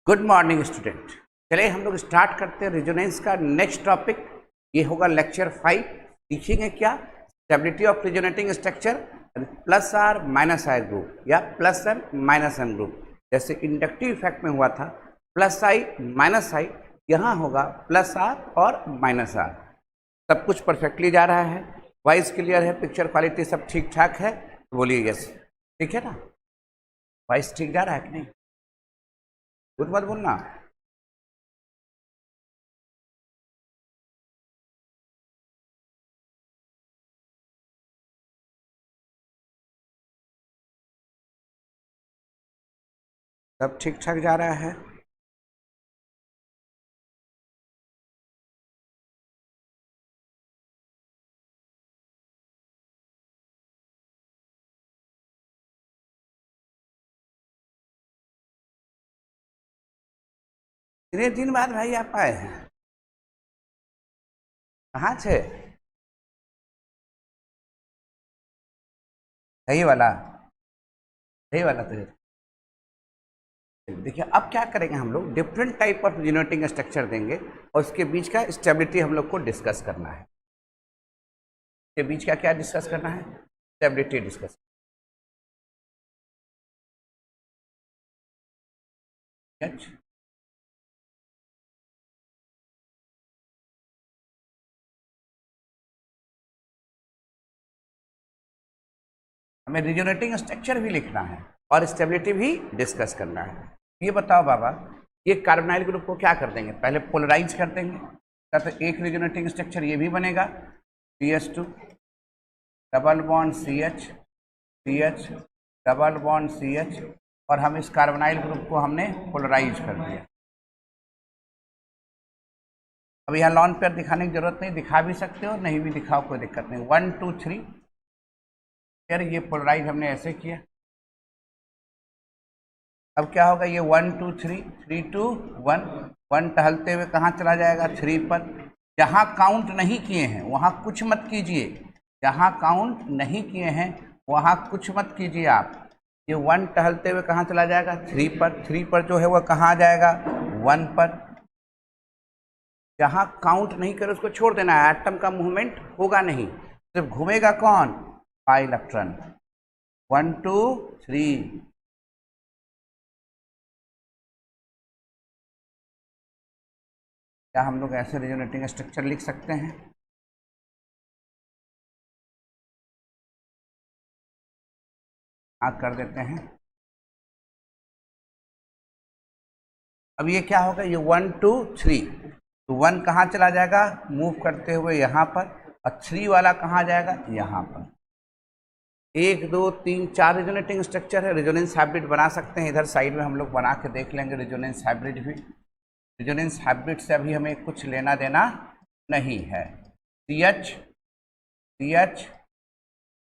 Good morning student. चलिए हम लोग स्टार्ट करते हैं रेजोनेंस का नेक्स्ट टॉपिक। ये होगा लेक्चर 5। सीखेंगे क्या? Stability of resonating structure plus R minus I group या plus M minus M group. जैसे इंडक्टिव इफेक्ट में हुआ था प्लस आई माइनस आई, यहाँ होगा प्लस आर और माइनस आर। सब कुछ परफेक्टली जा रहा है, वॉइस क्लियर है, पिक्चर क्वालिटी सब ठीक ठाक है, तो बोलिए यस। ठीक है ना? वॉइस ठीक जा रहा है कि नहीं? कुछ मत बोलना। सब ठीक ठाक जा रहा है। कितने दिन बाद भाई आप आए हैं? कहाँ से? सही वाला, सही वाला। तो देखिए अब क्या करेंगे, हम लोग different type of resonating structure देंगे और उसके बीच का स्टेबिलिटी हम लोग को डिस्कस करना है। के बीच का क्या डिस्कस करना है? Stability discuss. हमें रेजोनेटिंग स्ट्रक्चर भी लिखना है और स्टेबिलिटी भी डिस्कस करना है। ये बताओ बाबा, ये कार्बोनाइल ग्रुप को क्या कर देंगे? पहले पोलराइज कर देंगे, तो एक रेजोनेटिंग स्ट्रक्चर ये भी बनेगा CH2 double bond CH, CH double bond CH, और हम इस कार्बोनाइल ग्रुप को हमने पोलराइज कर दिया। अब यहाँ लॉन पेयर दिखाने की जरूरत नहीं, दिखा भी सकते हो, नहीं भी दिखाओ, कोई दिक्कत नहीं। 1 2 3 यार ये पोलराइज हमने ऐसे किया। अब क्या होगा? ये 1 2 3 3 2 1 1 टहलते हुए कहाँ चला जाएगा? 3 पर। जहाँ काउंट नहीं किए हैं वहाँ कुछ मत कीजिए, जहाँ काउंट नहीं किए हैं वहाँ कुछ मत कीजिए आप। ये 1 टहलते हुए कहाँ चला जाएगा? 3 पर। 3 पर जो है वह कहाँ आ जाएगा? 1 पर। जहाँ काउंट नहीं करे उसको छोड़ देना है, एटम का मूवमेंट होगा नहीं, सिर्फ घूमेगा कौन? Pi electron. 1 2 3। क्या हम लोग ऐसे रेजोनेटिंग स्ट्रक्चर लिख सकते हैं? हाँ कर देते हैं। अब ये क्या होगा? ये 1 2 3, तो 1 कहाँ चला जाएगा? मूव करते हुए यहाँ पर, और 3 वाला कहाँ जाएगा? यहाँ पर। 1 2 3 4 रेजोनेटिंग स्ट्रक्चर है। रेजोनेंस हाइब्रिड बना सकते हैं, इधर साइड में हम लोग बना के देख लेंगे रेजोनेंस हाइब्रिड भी। रेजोनेंस हाइब्रिड से अभी हमें कुछ लेना देना नहीं है। CH CH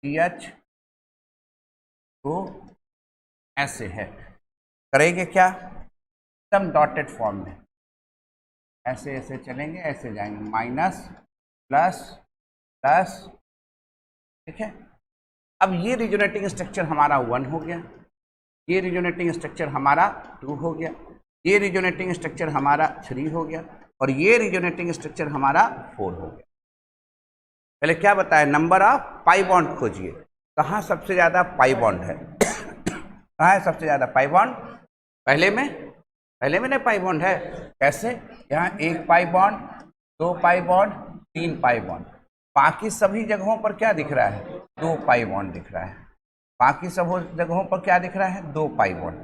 CH तो ऐसे है, करेंगे क्या? एकदम डॉटेड फॉर्म में ऐसे ऐसे चलेंगे, ऐसे जाएंगे, माइनस प्लस प्लस। ठीक है। अब ये रेजोनेटिंग स्ट्रक्चर हमारा 1 हो गया, ये रेजोनेटिंग स्ट्रक्चर हमारा 2 हो गया, ये रेजोनेटिंग स्ट्रक्चर हमारा 3 हो गया, और ये रेजोनेटिंग स्ट्रक्चर हमारा 4 हो गया। पहले क्या बताया? नंबर ऑफ पाई बॉन्ड खोजिए। कहाँ सबसे ज़्यादा पाई बॉन्ड है? कहाँ है सबसे ज़्यादा पाई बॉन्ड? पहले में नहीं पाई बॉन्ड है। कैसे? यहाँ 1 पाई bond, 2 pi bond, 3 pi bond. बाकी सभी जगहों पर क्या दिख रहा है? 2 पाई बॉन्ड दिख रहा है। बाकी सब जगहों पर क्या दिख रहा है? 2 पाई बॉन्ड।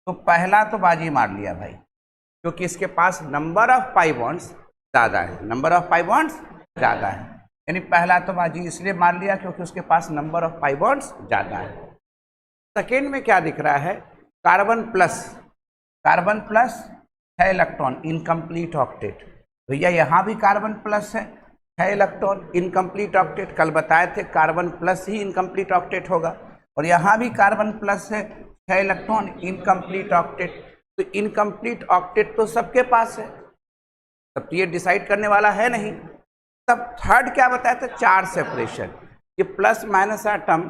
तो पहला तो बाजी मार लिया भाई, क्योंकि इसके पास नंबर ऑफ पाई बॉन्ड्स ज़्यादा है, नंबर ऑफ पाई बॉन्ड्स ज़्यादा है। यानी पहला तो बाजी इसलिए मार लिया क्योंकि उसके पास नंबर ऑफ पाई बॉन्ड्स ज़्यादा है। सेकेंड में क्या दिख रहा है? Carbon plus 6 electron, incomplete octet. भैया यहाँ भी कार्बन प्लस है, 6 इलेक्ट्रॉन, इनकम्प्लीट ऑक्टेट। कल बताए थे कार्बन प्लस ही इनकम्प्लीट ऑक्टेट होगा, और यहाँ भी कार्बन प्लस है, 6 इलेक्ट्रॉन, इनकम्प्लीट ऑक्टेट। तो इनकम्प्लीट ऑक्टेट तो सबके पास है, तब तो ये डिसाइड करने वाला है नहीं। तब थर्ड क्या बताया था? 4 सेपरेशन। ये प्लस माइनस एटम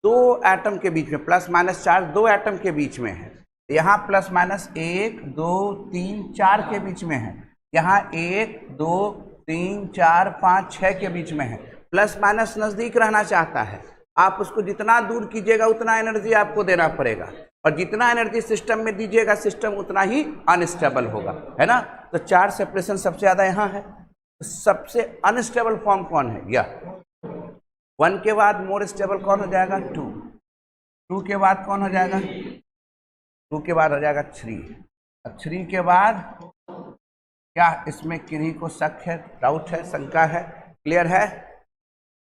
2 एटम के बीच में, प्लस माइनस चार्ज 2 एटम के बीच में है, यहाँ प्लस माइनस 1 2 3 4 के बीच में है, यहाँ 1 2 3 4 5 6 के बीच में है। प्लस माइनस नजदीक रहना चाहता है, आप उसको जितना दूर कीजिएगा उतना एनर्जी आपको देना पड़ेगा, और जितना एनर्जी सिस्टम में दीजिएगा सिस्टम उतना ही अनस्टेबल होगा, है ना। तो चार्ज सेपरेशन सबसे ज्यादा यहाँ है। तो सबसे अनस्टेबल फॉर्म कौन है? यह 1 के बाद मोर स्टेबल कौन हो जाएगा? 2। 2 के बाद कौन हो जाएगा? 2 के बाद हो जाएगा 3। और 3 के बाद क्या इसमें किन्हीं को शक है, डाउट है, शंका है? क्लियर है?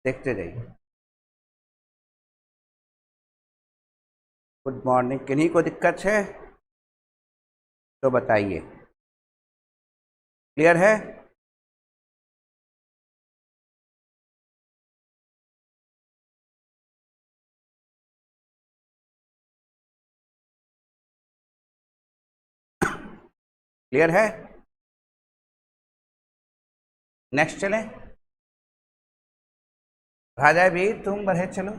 देखते जाइए। Good morning. किन्हीं को दिक्कत है तो बताइए। क्लियर है? क्लियर है? नेक्स्ट चलें। राजा भी तुम बढ़े चलो।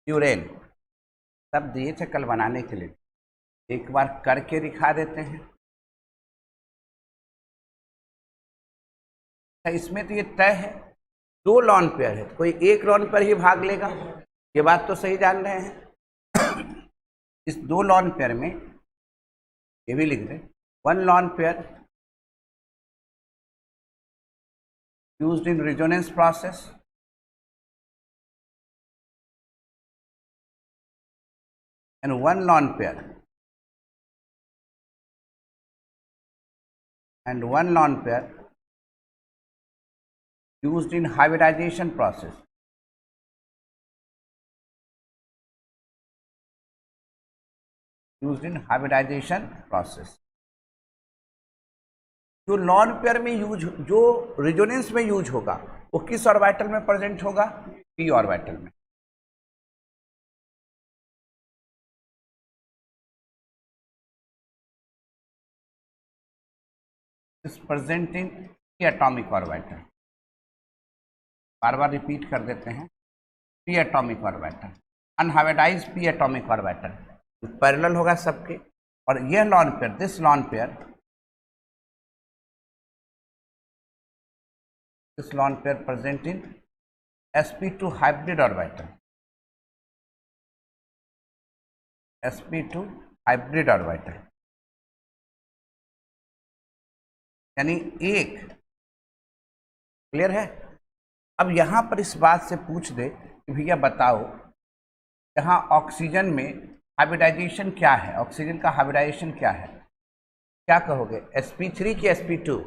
यूरेन सब दिए थे कल बनाने के लिए, एक बार करके दिखा देते हैं। इसमें तो ये तय है 2 लॉन पेयर है, कोई एक लॉन पर ही भाग लेगा, ये बात तो सही जान रहे हैं। इस 2 लॉन पेयर में ये भी लिख दें, 1 lone pair used in resonance process and 1 lone pair used in hybridization process. जो लॉन पेयर में यूज, जो रिजोनेंस में यूज होगा वो किस ऑर्बिटल में प्रेजेंट होगा? पी ऑर्बिटल में। Is present in P atomic orbital. Bar bar repeat कर देते हैं, P atomic orbital, unhybridised P atomic orbital parallel होगा सबके। और यह lone pair, this lone pair, this lone pair present in sp2 hybrid orbital, sp2 hybrid orbital, यानी एक। Clear है? अब यहां पर इस बात से पूछ दे कि भैया बताओ यहाँ ऑक्सीजन में हाइब्रिडाइजेशन क्या है, ऑक्सीजन का हाइब्रिडाइजेशन क्या है, क्या कहोगे? sp3 की sp2?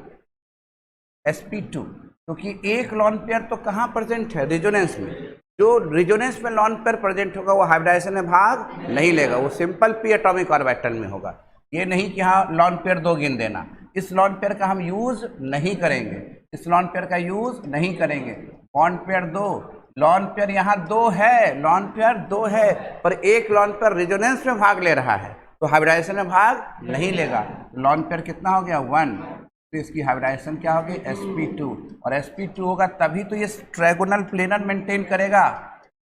sp2, क्योंकि एक लॉन पेयर तो कहाँ प्रेजेंट है? रिजोनेंस में। जो रिजोनेंस में लॉन पेयर प्रेजेंट होगा वो हाइब्रिडाइजेशन में भाग नहीं लेगा, वो सिंपल पी एटॉमिक ऑर्बिटल में होगा। ये नहीं कि हाँ लॉन पेयर 2 गिन देना, इस लॉन पेयर का हम यूज नहीं करेंगे, इस लॉन पेयर का यूज नहीं करेंगे। बॉन्ड पेयर 2, लॉन पेयर यहाँ 2 है, लॉन पेयर 2 है, पर एक लॉन पेयर रिजोनेंस में भाग ले रहा है तो हाइब्रिडाइजेशन में भाग नहीं लेगा। लॉन पेयर कितना हो गया? 1। तो इसकी हाइब्रिडाइजेशन क्या होगी? sp2। और sp2 होगा तभी तो ये ट्रायगोनल प्लेनर मेंटेन करेगा।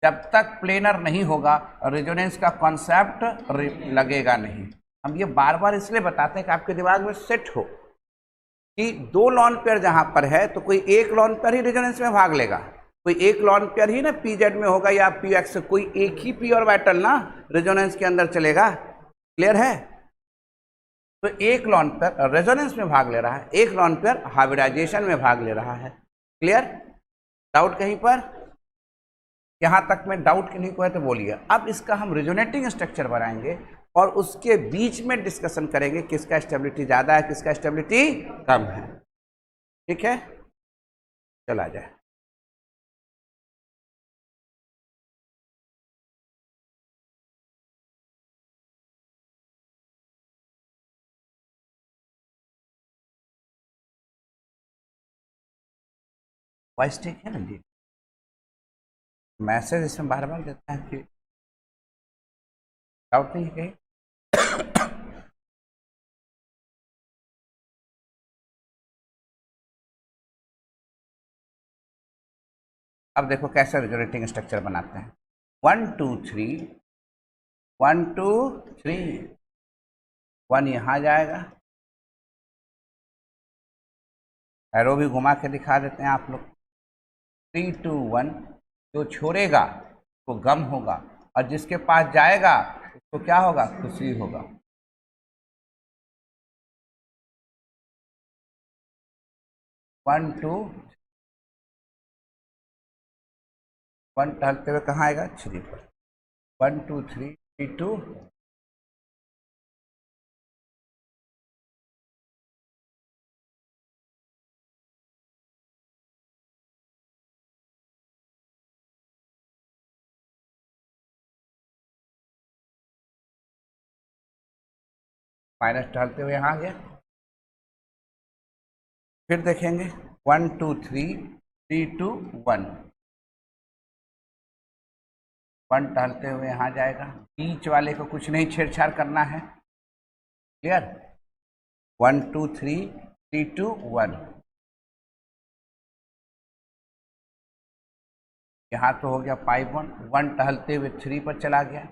जब तक प्लेनर नहीं होगा रेजोनेंस का कॉन्सेप्ट लगेगा नहीं। हम ये बार बार इसलिए बताते हैं कि आपके दिमाग में सेट हो कि 2 लॉन पेयर जहां पर है तो कोई एक लॉन पेयर ही रेजोनेंस में भाग लेगा, कोई एक लॉन पेयर ही ना pz में होगा या px, कोई एक ही p ऑर्बिटल ना रेजोनेंस के अंदर चलेगा। क्लियर है? तो एक लॉन पेयर रेजोनेंस में भाग ले रहा है, एक लॉन पेयर हाइब्रिडाइजेशन में भाग ले रहा है। क्लियर? डाउट कहीं पर? यहां तक में डाउट कहीं को है तो बोलिए। अब इसका हम रेजोनेटिंग स्ट्रक्चर बनाएंगे और उसके बीच में डिस्कशन करेंगे किसका स्टेबिलिटी ज्यादा है, किसका स्टेबिलिटी कम है। ठीक है, चला जाए। वॉइस ठीक है ना जी? मैसेज इसमें बार बार देता है कि डाउट नहीं है कहीं? अब देखो कैसे रेजोनेटिंग स्ट्रक्चर बनाते हैं। 1 2 3 1 2 3, 1 यहाँ जाएगा, एरो भी घुमा के दिखा देते हैं आप लोग। 3 2 1, जो छोड़ेगा तो गम होगा, और जिसके पास जाएगा उसको क्या होगा, खुशी होगा। वन टू 1 टहलते हुए कहाँ आएगा, 3 पर। 1 2 3 3 2, माइनस टहलते हुए यहाँ आ गया। फिर देखेंगे 1 2 3 3 2 1, 1 टहलते हुए यहाँ जाएगा, बीच वाले को कुछ नहीं छेड़छाड़ करना है, क्लियर। 1 2 3 3 2 1, यहाँ तो हो गया पाई 1 टहलते हुए 3 पर चला गया,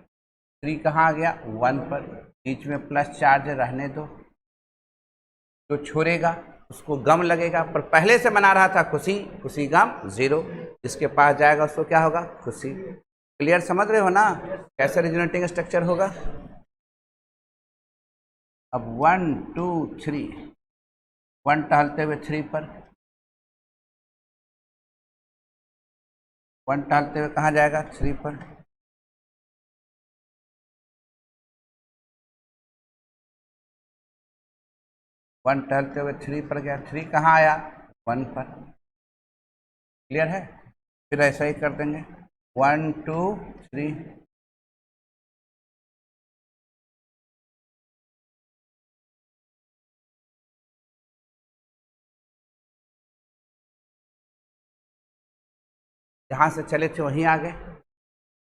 3 कहाँ आ गया, 1 पर, बीच में प्लस चार्ज रहने दो, जो छोड़ेगा उसको गम लगेगा, पर पहले से मना रहा था खुशी, खुशी गम 0, जिसके पास जाएगा उसको क्या होगा, खुशी। क्लियर, समझ रहे हो ना कैसे रिजोनेटिंग स्ट्रक्चर होगा। अब 1 2 3, 1 टहलते हुए 3 पर, 1 टहलते हुए कहाँ जाएगा, 3 पर, 1 टहलते हुए 3 पर गया, 3 कहाँ आया, 1 पर। क्लियर है, फिर ऐसा ही कर देंगे 1 2 3, जहाँ से चले थे वहीं आ गए।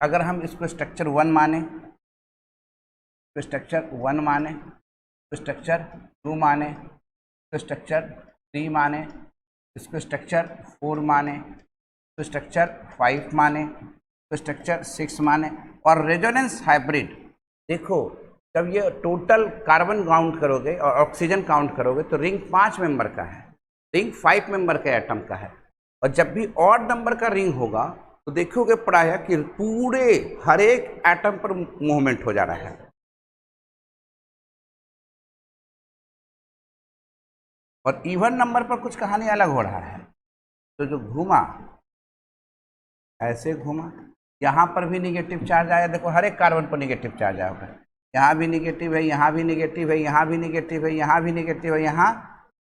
अगर हम इसको स्ट्रक्चर 1 माने तो स्ट्रक्चर 1 माने, तो स्ट्रक्चर 2 माने, तो स्ट्रक्चर 3 माने, इसको स्ट्रक्चर 4 माने, तो स्ट्रक्चर 5 माने, तो स्ट्रक्चर 6 माने। और रेजोनेंस हाइब्रिड देखो, जब ये टोटल कार्बन काउंट करोगे और ऑक्सीजन काउंट करोगे तो रिंग 5 मेंबर का है, रिंग 5 मेंबर के एटम का है। और जब भी ऑड नंबर का रिंग होगा तो देखोगे प्राय कि पूरे हर एक एटम पर मूवमेंट हो जा रहा है, और इवन नंबर पर कुछ कहानी अलग हो रहा है। तो जो घूमा ऐसे घूमा, यहाँ पर भी निगेटिव चार्ज आया, देखो हर एक कार्बन पर निगेटिव चार्ज आएगा, यहाँ भी निगेटिव है, यहाँ भी निगेटिव है, यहाँ भी निगेटिव है, यहाँ भी निगेटिव है, यहाँ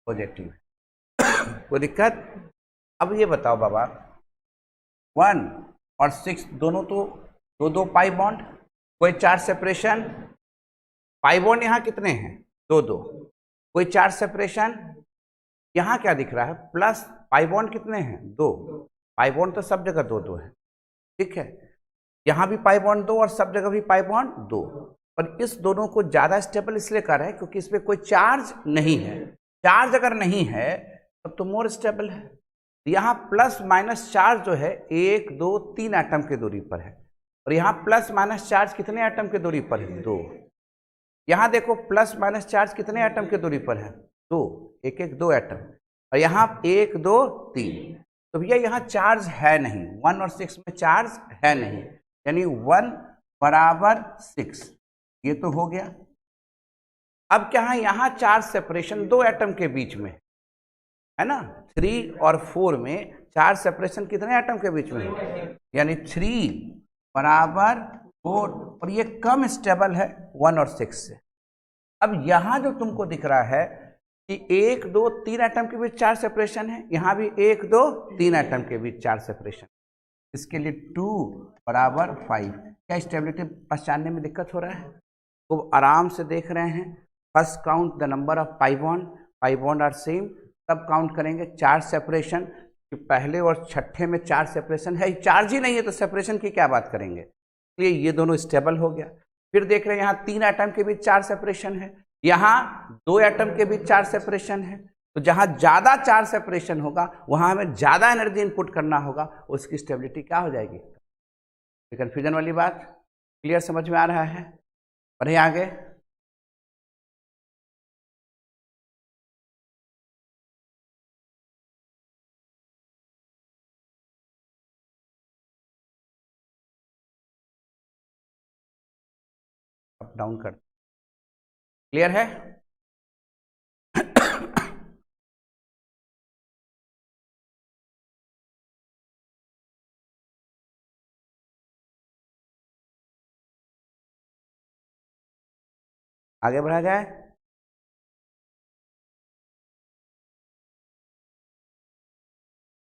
पॉजिटिव है। कोई दिक्कत। अब ये बताओ बाबा, 1 और 6 दोनों तो 2 पाई बॉन्ड, कोई चार्ज सेपरेशन, पाई बॉन्ड यहाँ कितने हैं, 2 कोई चार्ज सेपरेशन, यहाँ क्या दिख रहा है, प्लस पाई बॉन्ड कितने हैं, 2, पाई बॉन्ड तो सब जगह 2 है, ठीक है। यहाँ भी पाई बॉन्ड 2 और सब जगह भी पाई बॉन्ड 2, और इस दोनों को ज़्यादा स्टेबल इसलिए कर रहे हैं क्योंकि इसमें कोई चार्ज नहीं है। चार्ज अगर नहीं है तब तो मोर स्टेबल है। यहाँ प्लस माइनस चार्ज जो है 1 2 3 एटम की दूरी पर है, और यहाँ प्लस माइनस चार्ज कितने एटम की दूरी पर है, 2। यहाँ देखो प्लस माइनस चार्ज कितने एटम की दूरी पर है, 2, 1 1 2 एटम, और यहाँ 1 2 3। तो भैया यहाँ चार्ज है नहीं, 1 और 6 में चार्ज है नहीं, यानी 1 बराबर 6, ये तो हो गया। अब क्या है, यहाँ चार्ज सेपरेशन 2 एटम के बीच में है ना, 3 और 4 में चार्ज सेपरेशन कितने एटम के बीच में है, यानी 3 बराबर 4, और ये कम स्टेबल है 1 और 6 से। अब यहाँ जो तुमको दिख रहा है कि 1 2 3 एटम के बीच चार्ज सेपरेशन है, यहाँ भी 1 2 3 एटम के बीच चार्ज सेपरेशन, इसके लिए 2 बराबर 5। क्या स्टेबिलिटी पहचानने में दिक्कत हो रहा है? तो आराम से देख रहे हैं, first count the number of pi bond are same, तब काउंट करेंगे चार्ज सेपरेशन, कि पहले और छठे में चार्ज सेपरेशन है, चार्ज ही नहीं है तो सेपरेशन की क्या बात करेंगे, इसलिए ये दोनों स्टेबल हो गया। फिर देख रहे हैं यहाँ 3 एटम के बीच चार्ज सेपरेशन है, यहाँ 2 एटम के बीच चार्ज सेपरेशन है, तो जहाँ ज़्यादा चार्ज सेपरेशन होगा वहाँ हमें ज़्यादा एनर्जी इनपुट करना होगा, उसकी स्टेबिलिटी क्या हो जाएगी। कन्फ्यूजन वाली बात क्लियर समझ में आ रहा है? बढ़े आगे। अप डाउन कर, क्लियर है? आगे बढ़ा जाए।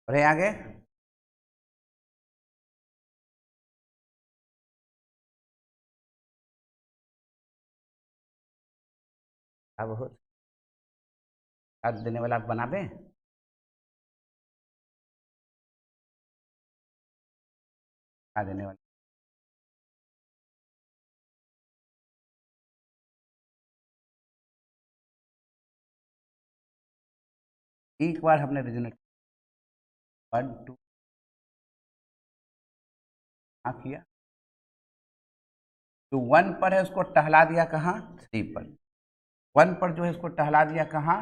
बढ़े आगे। अब हो साथ देने वाला आप बना दें। देने वाला एक बार हमने रिजनेट 1 2 किया, जो 1 पर है उसको टहला दिया कहाँ? 3 पर। 1 पर जो है उसको टहला दिया कहाँ?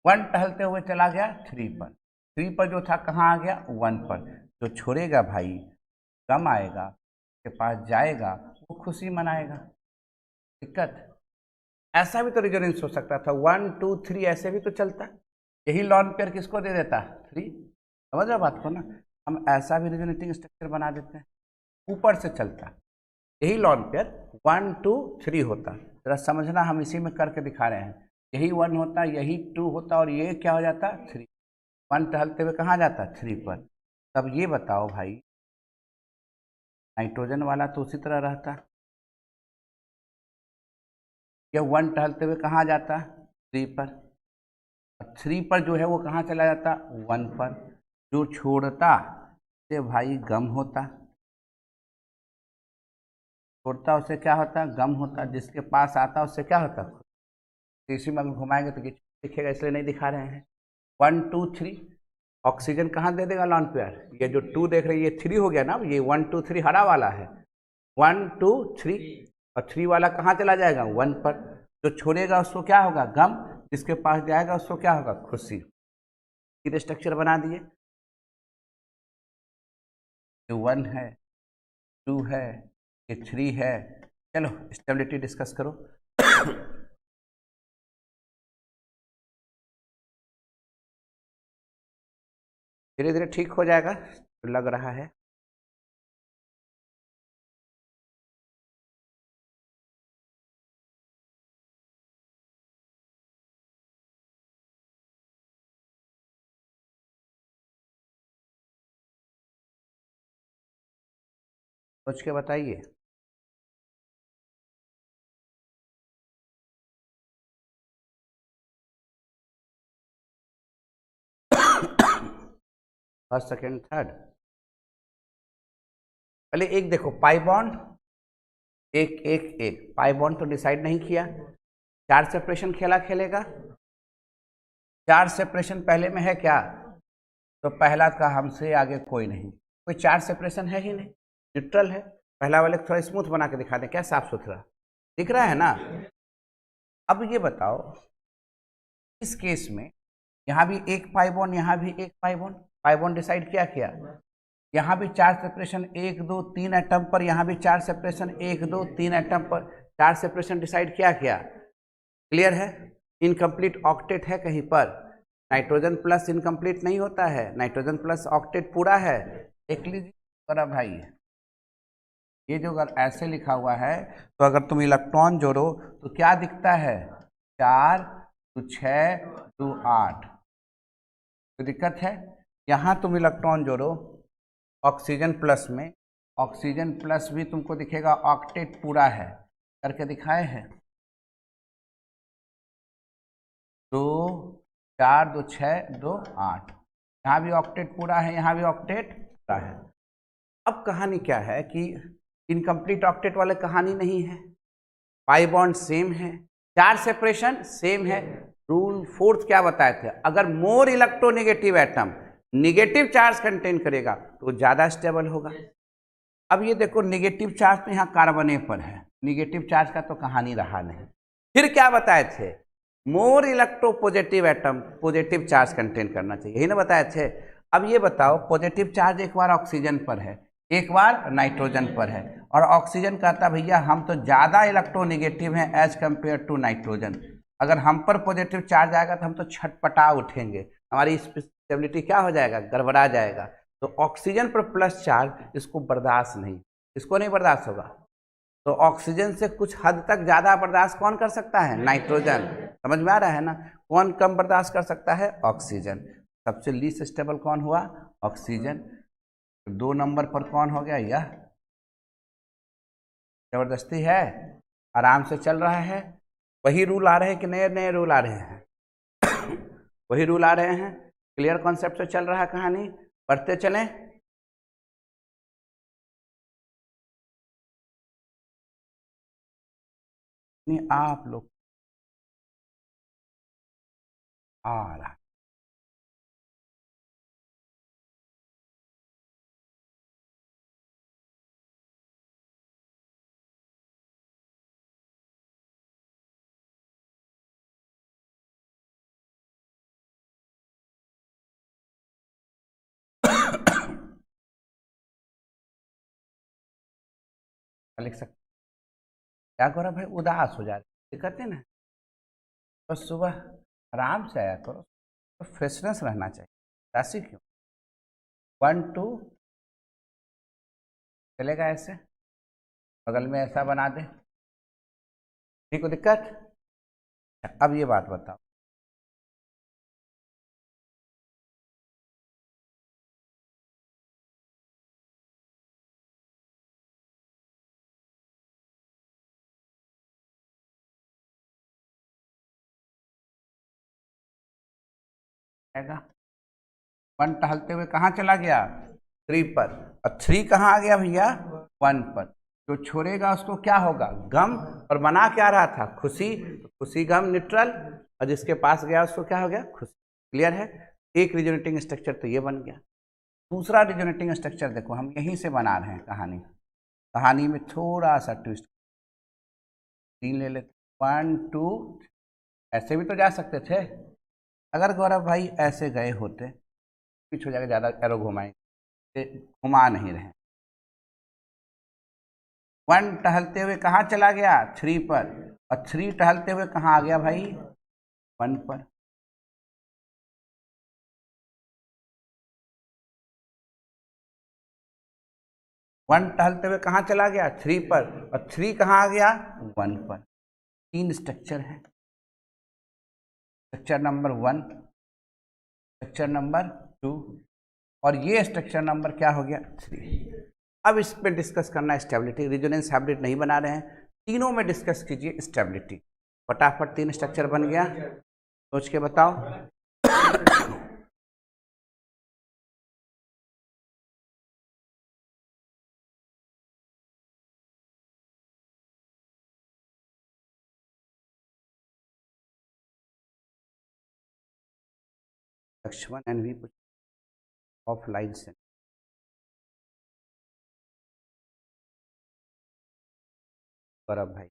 1 टहलते हुए चला गया 3 पर। 3 पर जो था कहाँ आ गया? 1 पर। जो छोड़ेगा भाई, कम आएगा, के पास जाएगा, वो खुशी मनाएगा। दिक्कत? ऐसा भी तो रेजोनेंस हो सकता था, 1 2 3 ऐसे भी तो चलता। यही लॉन पेयर किसको दे देता? 3। समझ रहे बात को ना? हम ऐसा भी रेजोनेटिंग स्ट्रक्चर बना देते हैं, ऊपर से चलता। यही लॉन पेयर 1 2 3 होता। जरा समझना, हम इसी में करके दिखा रहे हैं। यही 1 होता, यही 2 होता, और ये क्या हो जाता? 3। 1 टहलते हुए कहाँ जाता? 3 पर। तब ये बताओ भाई, नाइट्रोजन वाला तो उसी तरह रहता, या 1 टहलते हुए कहाँ जाता? 3 पर। 3 पर जो है वो कहाँ चला जाता? 1 पर। जो छोड़ता से भाई गम होता, छोड़ता उससे क्या होता? गम होता। जिसके पास आता उससे क्या होता? इसी में घुमाएंगे तो दिखेगा, इसलिए नहीं दिखा रहे हैं। 1 2 3 ऑक्सीजन कहाँ दे देगा लॉन पेयर? ये जो 2 देख रहे हैं ये 3 हो गया ना, ये 1 2 3 हरा वाला है। 1 2 3, और 3 वाला कहाँ चला जाएगा? 1 पर। जो छोड़ेगा उसको क्या होगा? गम। जिसके पास जाएगा उसको क्या होगा? खुशी। ये स्ट्रक्चर बना दिए। ये 1 है, 2 है, ये 3 है। चलो स्टेबिलिटी डिस्कस करो। धीरे धीरे ठीक हो जाएगा तो लग रहा है। सोच के बताइए। First second third. पहले एक देखो, पाई बॉन्ड, एक एक एक पाई बॉन्ड तो डिसाइड नहीं किया। 4 सेपरेशन खेलेगा। 4 सेपरेशन पहले में है क्या? तो पहला का हमसे आगे कोई नहीं, कोई 4 सेपरेशन है ही नहीं, न्यूट्रल है। पहला वाले थोड़ा स्मूथ बना के दिखा दें, क्या साफ सुथरा दिख रहा है ना? अब ये बताओ, इस केस में यहाँ भी एक पाई बॉन्ड, यहाँ भी एक pi bond. Pi bond decide किया। यहाँ भी 4 सेपरेशन 1 2 3 एटम पर, यहाँ भी 4 सेपरेशन 1 2 3 एटम पर, 4 सेपरेशन डिसाइड किया। क्लियर है? इनकम्प्लीट ऑक्टेट है कहीं पर। नाइट्रोजन प्लस इनकम्प्लीट नहीं होता है, नाइट्रोजन प्लस ऑक्टेट पूरा है। देख लीजिए बड़ा भाई, ये जो अगर ऐसे लिखा हुआ है तो अगर तुम इलेक्ट्रॉन जोड़ो तो क्या दिखता है? 4 2 6 2 8। तो दिक्कत है। यहाँ तुम इलेक्ट्रॉन जोड़ो ऑक्सीजन प्लस में, ऑक्सीजन प्लस भी तुमको दिखेगा ऑक्टेट पूरा है, करके दिखाए हैं। 2 4 2 6 2 8। यहाँ भी ऑक्टेट पूरा है, यहाँ भी ऑक्टेट पूरा है। अब कहानी क्या है कि इनकम्प्लीट ऑक्टेट वाले कहानी नहीं है, पाई बॉन्ड सेम है, 4 सेपरेशन सेम है। रूल 4 क्या बताए थे? अगर more electronegative atom negative charge contain करेगा तो ज़्यादा स्टेबल होगा। अब ये देखो नेगेटिव चार्ज तो यहाँ कार्बन ए पर है, नेगेटिव चार्ज का तो कहानी रहा नहीं। फिर क्या बताए थे, more electropositive atom positive charge contain करना चाहिए, यही ना बताए थे। अब ये बताओ पॉजिटिव चार्ज एक बार ऑक्सीजन पर है, एक बार नाइट्रोजन पर है, और ऑक्सीजन कहता भैया हम तो ज़्यादा इलेक्ट्रोनेगेटिव हैं एज कंपेयर टू नाइट्रोजन। अगर हम पर पॉजिटिव चार्ज आएगा तो हम तो छटपटा उठेंगे, हमारी स्टेबिलिटी क्या हो जाएगा, गड़बड़ा जाएगा। तो ऑक्सीजन पर प्लस चार्ज इसको बर्दाश्त नहीं, इसको नहीं बर्दाश्त होगा। तो ऑक्सीजन से कुछ हद तक ज़्यादा बर्दाश्त कौन कर सकता है, नाइट्रोजन। समझ में आ रहा है ना, कौन कम बर्दाश्त कर सकता है, ऑक्सीजन। सबसे लीस्ट स्टेबल कौन हुआ, ऑक्सीजन। 2 नंबर पर कौन हो गया, यह जबरदस्ती है, आराम से चल रहा है। वही रूल आ रहे हैं कि नए नए रूल आ रहे हैं वही रूल आ रहे हैं, क्लियर कॉन्सेप्ट से चल रहा है कहानी, पढ़ते चलें। नहीं आप लोग आ रहा है। लिख सकते क्या करो भाई, उदास हो जाते दिक्कत है ना, बस सुबह आराम से आया करो, तो फ्रेशनेस रहना चाहिए, राशि क्यों। 1 2 चलेगा ऐसे, बगल में ऐसा बना दे, ठीक हो दिक्कत। अब ये बात बताओ, आएगा 1 टहलते हुए कहाँ चला गया, 3 पर, और 3 कहाँ आ गया भैया, 1 पर। जो छोड़ेगा उसको क्या होगा, गम, और बना क्या रहा था, खुशी। तो खुशी गम न्यूट्रल, और जिसके पास गया उसको क्या हो गया, खुशी। क्लियर है, एक रिजोनेटिंग स्ट्रक्चर तो ये बन गया। दूसरा रिजोनेटिंग स्ट्रक्चर देखो, हम यहीं से बना रहे हैं कहानी में थोड़ा सा ट्विस्ट, 3 ले लेते, 1 2, ऐसे भी तो जा सकते थे। अगर गौरव भाई ऐसे गए होते, पीछे जाकर ज़्यादा एरो घुमाएंगे, घुमा नहीं रहे। 1 टहलते हुए कहाँ चला गया, 3 पर, और 3 टहलते हुए कहाँ आ गया भाई, 1 पर। वन टहलते हुए कहाँ चला गया, 3 पर, और 3 कहाँ आ गया, 1 पर। 3 स्ट्रक्चर है, स्ट्रक्चर नंबर 1, स्ट्रक्चर नंबर 2, और ये स्ट्रक्चर नंबर क्या हो गया, 3। अब इस पे डिस्कस करना है स्टेबिलिटी, रेजोनेंस हाइब्रिड नहीं बना रहे हैं, तीनों में डिस्कस कीजिए स्टेबिलिटी। फटाफट 3 स्ट्रक्चर बन गया, सोच के बताओ। लक्ष्मण एनवी कुछ ऑफलाइन से, गौरव भाई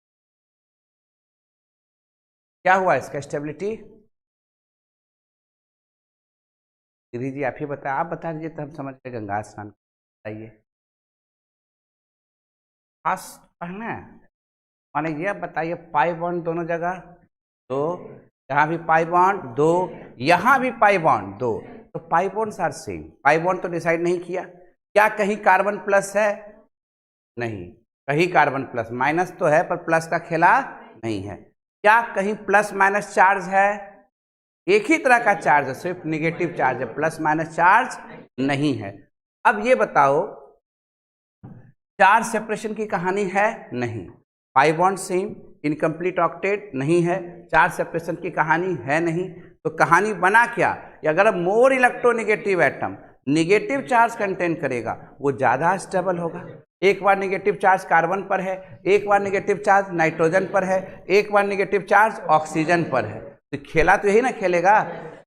क्या हुआ इसका स्टेबिलिटी, दीदी जी आप ही बताए, आप बता दीजिए तो हम समझ गए, गंगा स्नान बताइए। खास पढ़ना है, माने ये बताइए, पाई बॉन्ड दोनों जगह 2, यहाँ भी पाई बॉन्ड 2, यहाँ भी पाई बॉन्ड 2, तो pi bonds are same. Pi bond तो डिसाइड नहीं किया, क्या कहीं कार्बन प्लस है, नहीं, कहीं कार्बन प्लस, माइनस तो है पर प्लस का खेला नहीं है। क्या कहीं प्लस माइनस चार्ज है, एक ही तरह का चार्ज है, सिर्फ निगेटिव चार्ज है, प्लस माइनस चार्ज नहीं है। अब ये बताओ, चार्ज सेपरेशन की कहानी है, नहीं, pi bond same, incomplete octet नहीं है, चार्ज सेपरेशन की कहानी है नहीं, तो कहानी बना क्या कि अगर more electronegative atom negative charge contain करेगा वो ज़्यादा स्टेबल होगा। एक बार निगेटिव चार्ज कार्बन पर है, एक बार निगेटिव चार्ज नाइट्रोजन पर है, एक बार निगेटिव चार्ज ऑक्सीजन पर है, तो खेला तो यही ना खेलेगा।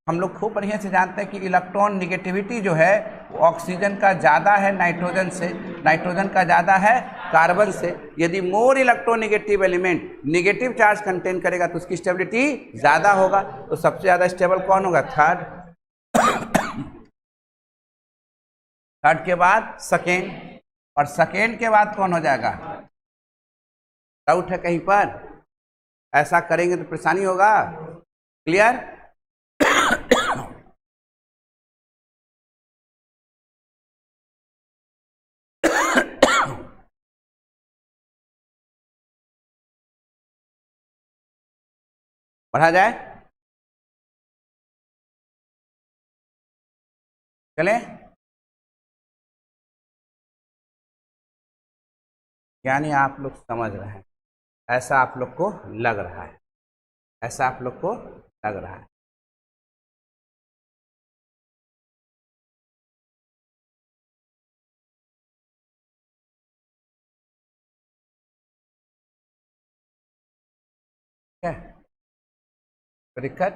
हम लोग खूब बढ़िया से जानते हैं कि इलेक्ट्रॉन निगेटिविटी जो है वो ऑक्सीजन का ज़्यादा है नाइट्रोजन से, नाइट्रोजन का ज़्यादा है कार्बन से। यदि more electronegative element negative charge contain करेगा तो उसकी स्टेबिलिटी ज़्यादा होगा। तो सबसे ज़्यादा स्टेबल कौन होगा? थर्ड। थर्ड के बाद सेकेंड, और सेकेंड के बाद कौन हो जाएगा? डाउट है कहीं पर? ऐसा करेंगे तो परेशानी होगा। क्लियर? बढ़ा जाए, चले? यानी आप लोग समझ रहे हैं, ऐसा आप लोग को लग रहा है, ऐसा आप लोग को लग रहा है। क्या दिक्कत?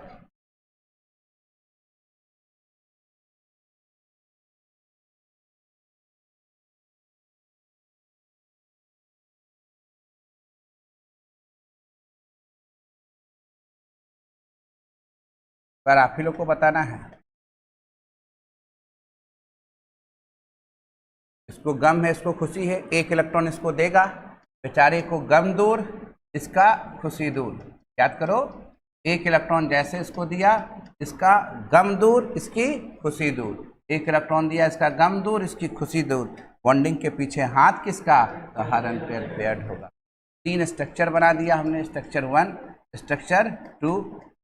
पर आप ही लोग को बताना है। इसको गम है, इसको खुशी है, एक इलेक्ट्रॉन इसको देगा, बेचारे को गम दूर, इसका खुशी दूर। याद करो, एक इलेक्ट्रॉन जैसे इसको दिया, इसका गम दूर, इसकी खुशी दूर। एक इलेक्ट्रॉन दिया, इसका गम दूर, इसकी खुशी दूर। बॉन्डिंग के पीछे हाथ किसका? तो हर अनपेयर पेयर्ड होगा। तीन स्ट्रक्चर बना दिया हमने, स्ट्रक्चर 1, स्ट्रक्चर 2,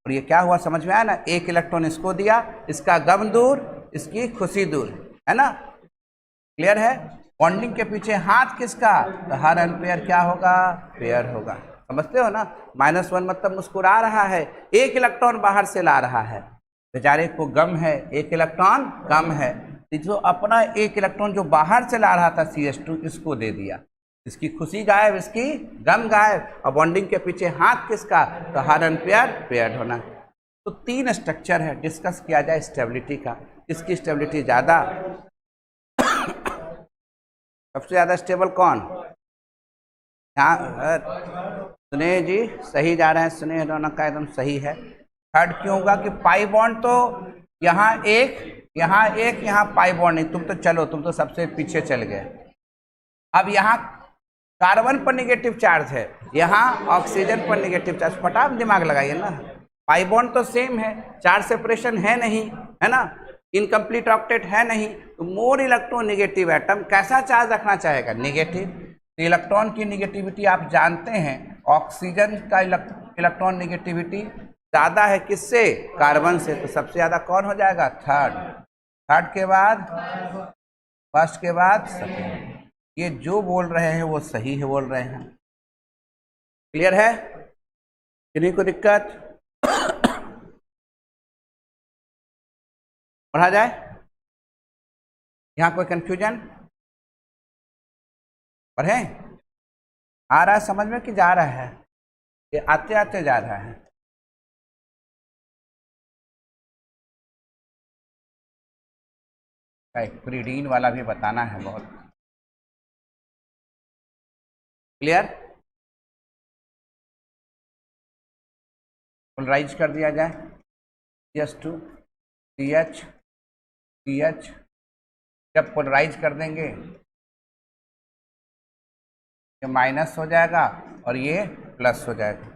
और ये क्या हुआ समझ में आया ना? एक इलेक्ट्रॉन इसको दिया, इसका गम दूर, इसकी खुशी दूर, है ना? क्लियर है? बॉन्डिंग के पीछे हाथ किसका? तो हर अनपेयर क्या होगा? पेयर होगा। समझते हो ना? -1 मतलब मुस्कुरा रहा है, एक इलेक्ट्रॉन बाहर से ला रहा है, बेचारे को गम है, एक इलेक्ट्रॉन कम है, जो अपना एक इलेक्ट्रॉन जो बाहर से ला रहा था CH2 इसको दे दिया, इसकी खुशी गायब, इसकी गम गायब, और बॉन्डिंग के पीछे हाथ किसका? तो हर अनपेयर पेयर्ड होना। तो तीन स्ट्रक्चर है, डिस्कस किया जाए स्टेबिलिटी का, किसकी स्टेबिलिटी ज़्यादा? सबसे ज़्यादा स्टेबल कौन? यहाँ स्नेह जी सही जा रहे हैं, स्नेह रौनक का एकदम सही है। थर्ड क्यों होगा कि पाई बॉन्ड तो यहाँ एक, यहाँ एक, यहाँ पाई बॉन्ड नहीं। तुम तो चलो, तुम तो सबसे पीछे चल गए। अब यहाँ कार्बन पर निगेटिव चार्ज है, यहाँ ऑक्सीजन पर निगेटिव चार्ज। फटाक दिमाग लगाइए ना, पाई बॉन्ड तो सेम है, चार्ज सेपरेशन है नहीं, है ना? इनकम्प्लीट ऑक्टेट है नहीं, तो मोर इलेक्ट्रॉन निगेटिव एटम कैसा चार्ज रखना चाहेगा? निगेटिव। तो इलेक्ट्रॉन की निगेटिविटी आप जानते हैं, ऑक्सीजन का इलेक्ट्रॉन निगेटिविटी ज़्यादा है किससे? कार्बन से। तो सबसे ज़्यादा कौन हो जाएगा? थर्ड। थर्ड के बाद फर्स्ट, के बाद सेकेंड। ये जो बोल रहे हैं वो सही है बोल रहे हैं। क्लियर है? किन्हीं को दिक्कत? पढ़ा जाए? यहाँ कोई कंफ्यूजन? पढ़े? आ रहा है समझ में कि जा रहा है? ये आते आते जा रहा है। एक प्रीडीन वाला भी बताना है बहुत। क्लियर? पोलराइज कर दिया जाए, CH2 CH CH। जब पोलराइज कर देंगे ये माइनस हो जाएगा और ये प्लस हो जाएगा।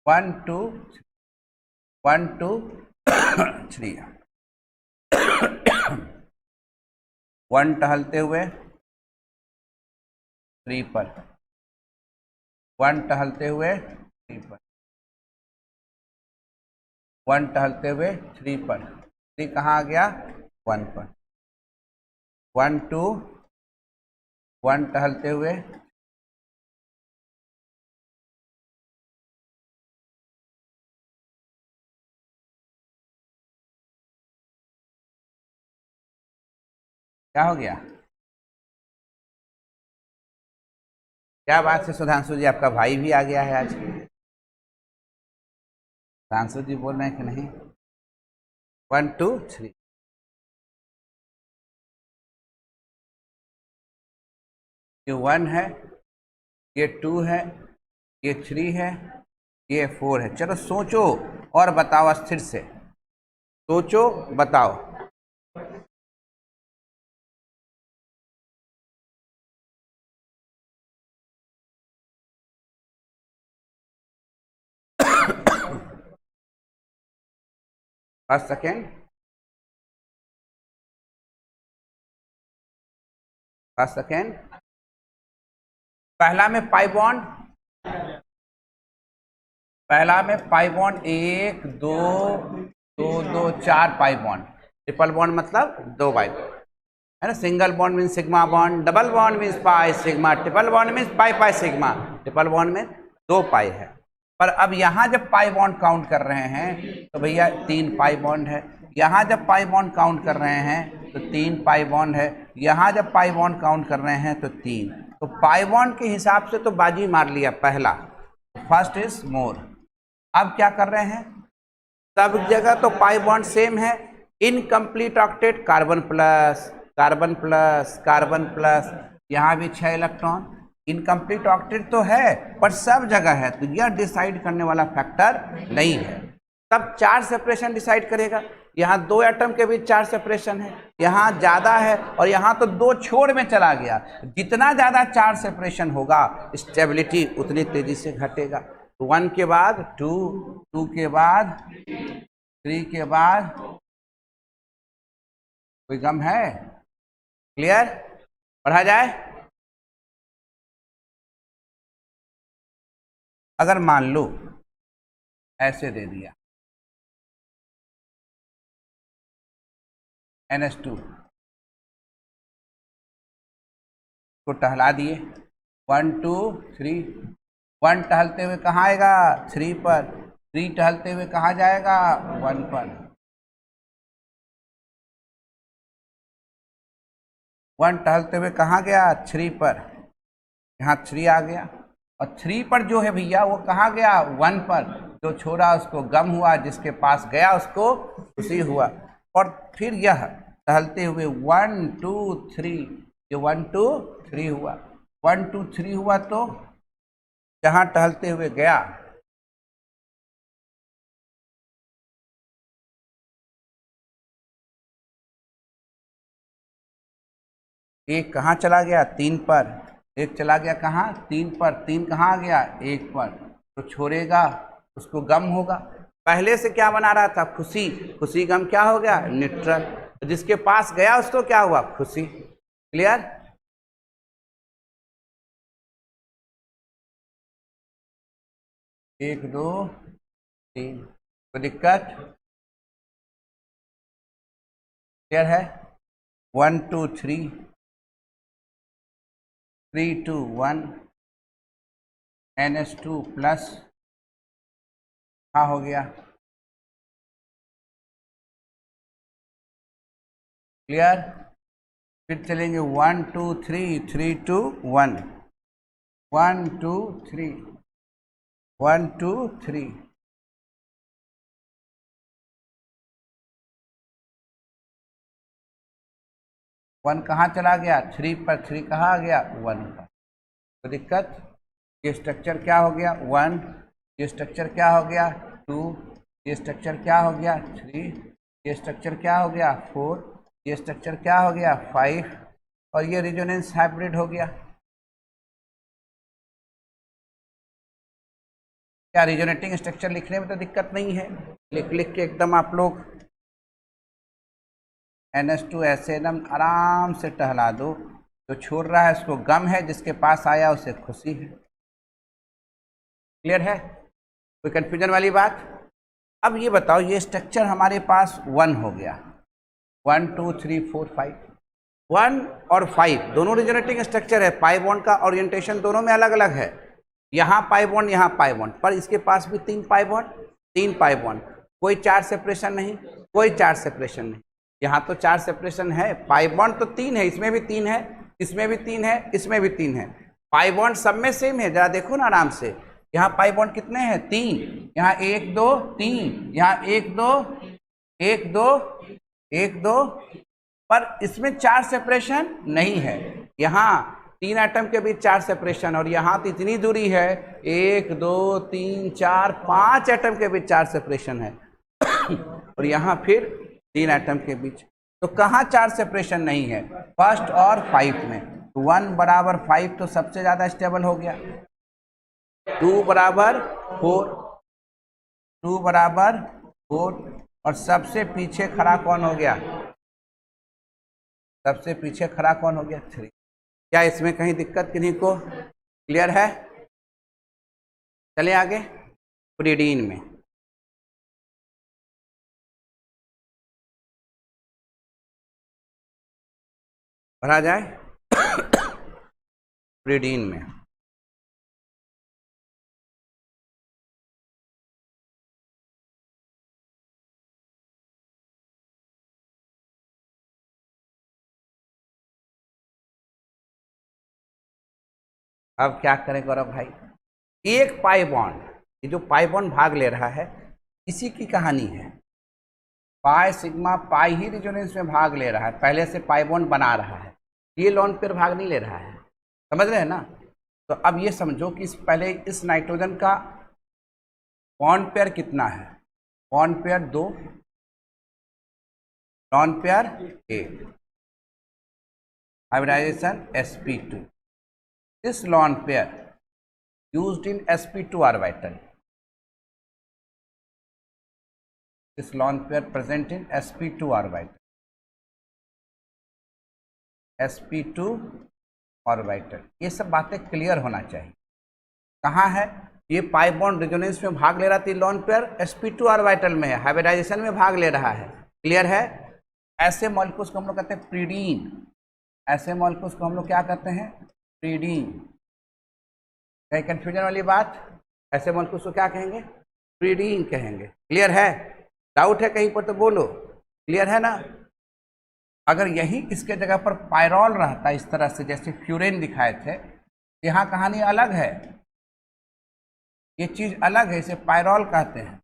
1 2 1 2 3। 1 टहलते हुए 3 पर, 1 टहलते हुए 3 पर, 1 टहलते हुए 3 पर। 3 कहाँ आ गया? 1 पर। 1 2 1 टहलते हुए, क्या हो गया? क्या बात है सुधांशु जी, आपका भाई भी आ गया है आज। आंसर जी बोल रहे हैं कि नहीं? 1 2 3 ये 1 है, ये 2 है, ये 3 है, ये 4 है। चलो सोचो और बताओ, स्थिर से सोचो बताओ। First second, first second. पहला में पाई बॉन्ड, पहला में pi bond 1 2 2 2 4 pi bond. Triple bond मतलब 2 पाई है ना। Single bond mean sigma bond, double bond mean pi sigma, triple bond mean pi pi sigma. Triple bond में 2 pi है। पर अब यहाँ जब पाई बॉन्ड काउंट कर रहे हैं तो भैया 3 पाई बॉन्ड है। यहाँ जब पाई बॉन्ड काउंट कर रहे हैं तो 3 पाई बॉन्ड है। यहाँ जब पाई बॉन्ड काउंट कर रहे हैं तो 3। तो पाई बॉन्ड के हिसाब से तो बाजी मार लिया पहला, फर्स्ट इज मोर। अब क्या कर रहे हैं, सब जगह तो पाई बॉन्ड सेम है। Incomplete octet carbon plus carbon plus carbon plus, यहाँ भी 6 इलेक्ट्रॉन। इनकम्प्लीट ऑक्टेट तो है पर सब जगह है, तो यह डिसाइड करने वाला फैक्टर नहीं है। तब 4 सेपरेशन डिसाइड करेगा। यहाँ 2 एटम के बीच 4 सेपरेशन है, यहाँ ज़्यादा है और यहाँ तो 2 छोड़ में चला गया। जितना ज़्यादा 4 सेपरेशन होगा स्टेबिलिटी उतनी तेजी से घटेगा। 1 के बाद 2, 2 के बाद 3 के बाद कोई गम है? क्लियर? पढ़ा जाए। अगर मान लो ऐसे दे दिया NH2 को टहला दिए 1 2 3, 1 टहलते हुए कहाँ आएगा? 3 पर। 3 टहलते हुए कहाँ जाएगा? 1 पर। 1 टहलते हुए कहाँ गया? 3 पर। यहाँ 3 आ गया और 3 पर जो है भैया वो कहाँ गया? 1 पर। जो छोड़ा उसको गम हुआ, जिसके पास गया उसको खुशी हुआ। और फिर यह टहलते हुए 1 2 3, ये 1 2 3 हुआ। 1 2 3 हुआ तो जहाँ टहलते हुए गया एक कहाँ चला गया? 3 पर। एक चला गया कहाँ? 3 पर। 3 कहाँ आ गया? 1 पर। तो छोड़ेगा उसको गम होगा। पहले से क्या बना रहा था? खुशी। खुशी गम क्या हो गया? न्यूट्रल। तो जिसके पास गया उसको क्या हुआ? खुशी। क्लियर? एक दो तीन, कोई दिक्कत? क्लियर है? 1 2 3, 3 2 1, NH2 प्लस हाँ हो गया। क्लियर? फिर चलेंगे 1 2 3, 3 2 1, 1 2 3, 1 2 3, 1 कहाँ चला गया? 3 पर। 3 कहाँ आ गया? 1 पर। तो दिक्कत? ये स्ट्रक्चर क्या हो गया? 1। ये स्ट्रक्चर क्या हो गया? 2। ये स्ट्रक्चर क्या हो गया? 3। ये स्ट्रक्चर क्या हो गया? 4। ये स्ट्रक्चर क्या हो गया? 5। और ये रिजोनेंस हाइब्रिड हो गया। क्या रिजोनेटिंग स्ट्रक्चर लिखने में तो दिक्कत नहीं है? लिख लिख के एकदम आप लोग NH2 ऐसे एकदम आराम से टहला दो। जो छोड़ रहा है उसको गम है, जिसके पास आया उसे खुशी है। क्लियर है? कोई कंफ्यूजन वाली बात? अब ये बताओ, ये स्ट्रक्चर हमारे पास 1 हो गया। 1 2 3 4 5, 1 और 5 दोनों रिजोनेटिंग स्ट्रक्चर है। पाई बॉन्ड का ओरिएंटेशन दोनों में अलग अलग है। यहाँ पाई बॉन्ड, यहाँ पाई बॉन्ड, पर इसके पास भी 3 पाई बॉन्ड, 3 पाई बॉन्ड। कोई 4 सेपरेशन नहीं, कोई 4 सेपरेशन नहीं। यहाँ तो 4 सेपरेशन है। पाई बॉन्ड तो 3 है, इसमें भी 3 है, इसमें भी 3 है, इसमें भी 3 है। पाई बॉन्ड सब में सेम है। जरा देखो ना आराम से, यहाँ पाई बॉन्ड कितने हैं? 3। यहाँ 1 2 3, यहाँ 1 2 1 2 1 2, पर इसमें 4 सेपरेशन नहीं है। यहाँ 3 एटम के बीच 4 सेपरेशन, और यहाँ तो इतनी दूरी है 1 2 3 4 5 एटम के बीच 4 सेपरेशन है और यहाँ फिर 3 एटम के बीच। तो कहाँ 4 सेपरेशन नहीं है? फर्स्ट और 5 में। तो 1 बराबर 5 तो सबसे ज़्यादा स्टेबल हो गया। 2 बराबर 4, 2 बराबर 4, और सबसे पीछे खड़ा कौन हो गया? सबसे पीछे खड़ा कौन हो गया? 3। क्या इसमें कहीं दिक्कत किन्हीं को? क्लियर है? चले आगे प्रीडीन में। भरा जाए प्रीडीन में। अब क्या करें गौरव भाई? एक पाई बॉन्ड, ये जो पाई बॉन्ड भाग ले रहा है इसी की कहानी है। पाई सिग्मा पाई ही रिजोनेंस में भाग ले रहा है, पहले से पाई बॉन्ड बना रहा है, ये लोन पेयर भाग नहीं ले रहा है। समझ रहे हैं ना? तो अब ये समझो कि पहले इस नाइट्रोजन का बॉन्ड पेयर कितना है? Bond pair 2, lone pair 1, hybridization sp2। This lone pair used in sp2 orbital. This lone pair present in sp2 orbital. sp2 orbital, ये सब बातें क्लियर होना चाहिए। कहाँ है? ये पाई बॉन्ड रेजोनेंस में भाग ले रहा थी, लोन पेयर sp2 ऑर्बिटल में है, हाइब्रिडाइजेशन में भाग ले रहा है। क्लियर है? ऐसे मॉलिक्यूल्स को हम लोग कहते हैं प्रीडीन। ऐसे मॉलिक्यूल्स को हम लोग क्या कहते हैं? प्रीडीन। कहीं कंफ्यूजन वाली बात? ऐसे मॉलिक्यूल्स को क्या कहेंगे? प्रीडीन कहेंगे। क्लियर है? डाउट है कहीं पर तो बोलो। क्लियर है ना? अगर यही इसके जगह पर पायरॉल रहता इस तरह से जैसे फ्यूरेन दिखाए थे, यहाँ कहानी अलग है, ये चीज अलग है, इसे पायरॉल कहते हैं।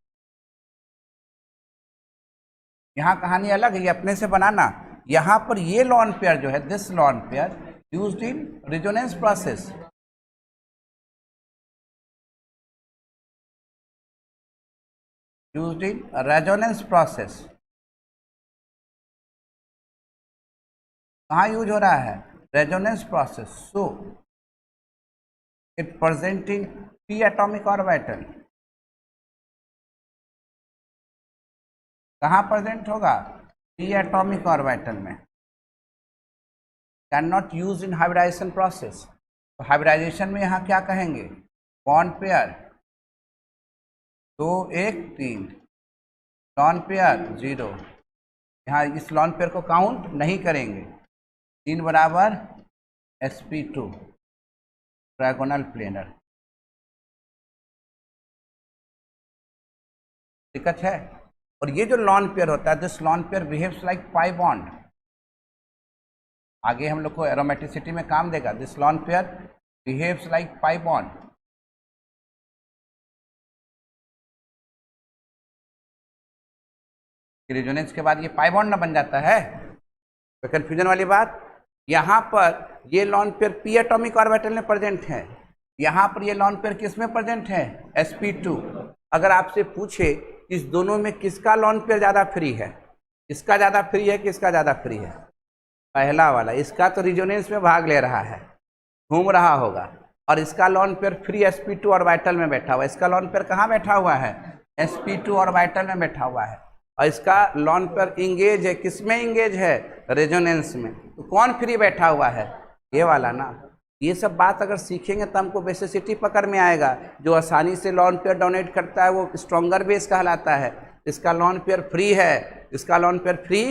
यहाँ कहानी अलग है, ये अपने से बनाना। यहाँ पर ये लॉन पेयर जो है, this lone pair used in resonance process. Used in resonance process. कहाँ यूज हो रहा है? Resonance process. So it present in p atomic orbital. कहाँ प्रेजेंट होगा? p एटॉमिक ऑर्बिटल में। Can not use in hybridization process. तो hybridization में यहाँ क्या कहेंगे? Bond pair 2 1 3, lone pair 0। यहाँ इस लॉन पेयर को काउंट नहीं करेंगे। 3 बराबर sp2 ट्रायगोनल प्लेनर। दिक्कत है? और ये जो लॉन पेयर होता है, this lone pair behaves like pi bond. आगे हम लोग को एरोमेटिसिटी में काम देगा। This lone pair behaves like pi bond. Resonance के बाद ये पाई बॉन्ड ना बन जाता है, तो कंफ्यूजन वाली बात। यहाँ पर ये lone pair p atomic orbital में प्रेजेंट है, यहाँ पर ये लॉन पेयर किस में प्रेजेंट है? sp2। अगर आपसे पूछे इस दोनों में किसका लॉन पेयर ज़्यादा फ्री है, इसका ज़्यादा फ्री है, किसका ज़्यादा फ्री है? पहला वाला। इसका तो रेजोनेंस में भाग ले रहा है, घूम रहा होगा, और इसका lone pair free sp2 orbital में बैठा हुआ है। इसका लॉन पेयर कहाँ बैठा हुआ है? sp2 ऑर्बिटल में बैठा हुआ है, और इसका लॉन पेयर इंगेज है, किसमें इंगेज है? रेजोनेंस में। तो कौन फ्री बैठा हुआ है? ये वाला ना। ये सब बात अगर सीखेंगे तो हमको बेसिसिटी पकड़ में आएगा। जो आसानी से लॉन पेयर डोनेट करता है वो स्ट्रॉन्गर बेस कहलाता है। इसका लॉन पेयर फ्री है, इसका लॉन पेयर फ्री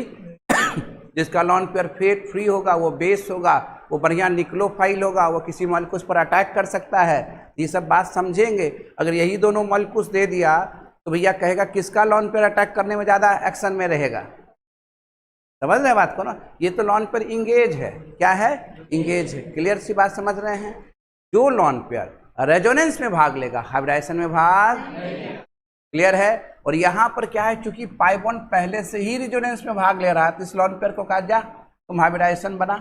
जिसका लॉन पेयर फ्री होगा वो बेस होगा, वो बढ़िया निक्लोफाइल होगा, वो किसी मॉलिक्यूल्स पर अटैक कर सकता है। ये सब बात समझेंगे। अगर यही दोनों मॉलिक्यूल्स दे दिया तो भैया कहेगा किसका लॉन पेयर अटैक करने में ज़्यादा एक्शन में रहेगा। समझ रहे बात को ना? ये तो लॉन पेयर इंगेज है। क्या है? इंगेज है। क्लियर सी बात समझ रहे हैं? जो लॉन पेयर रेजोनेंस में भाग लेगा, हाइब्रिडाइजेशन में भाग। क्लियर है। और यहाँ पर क्या है, चूंकि पाई बॉन्ड पहले से ही रेजोनेंस में भाग ले रहा है, तो इस लोन पेयर को कहा जा तुम हाइब्रिडाइजेशन बना,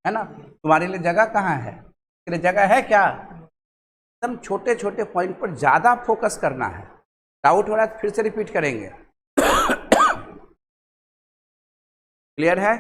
है ना। तुम्हारे लिए जगह कहाँ है, तेरे जगह है क्या। एकदम छोटे छोटे पॉइंट पर ज्यादा फोकस करना है। डाउट हो रहा है फिर से रिपीट करेंगे। क्लियर है।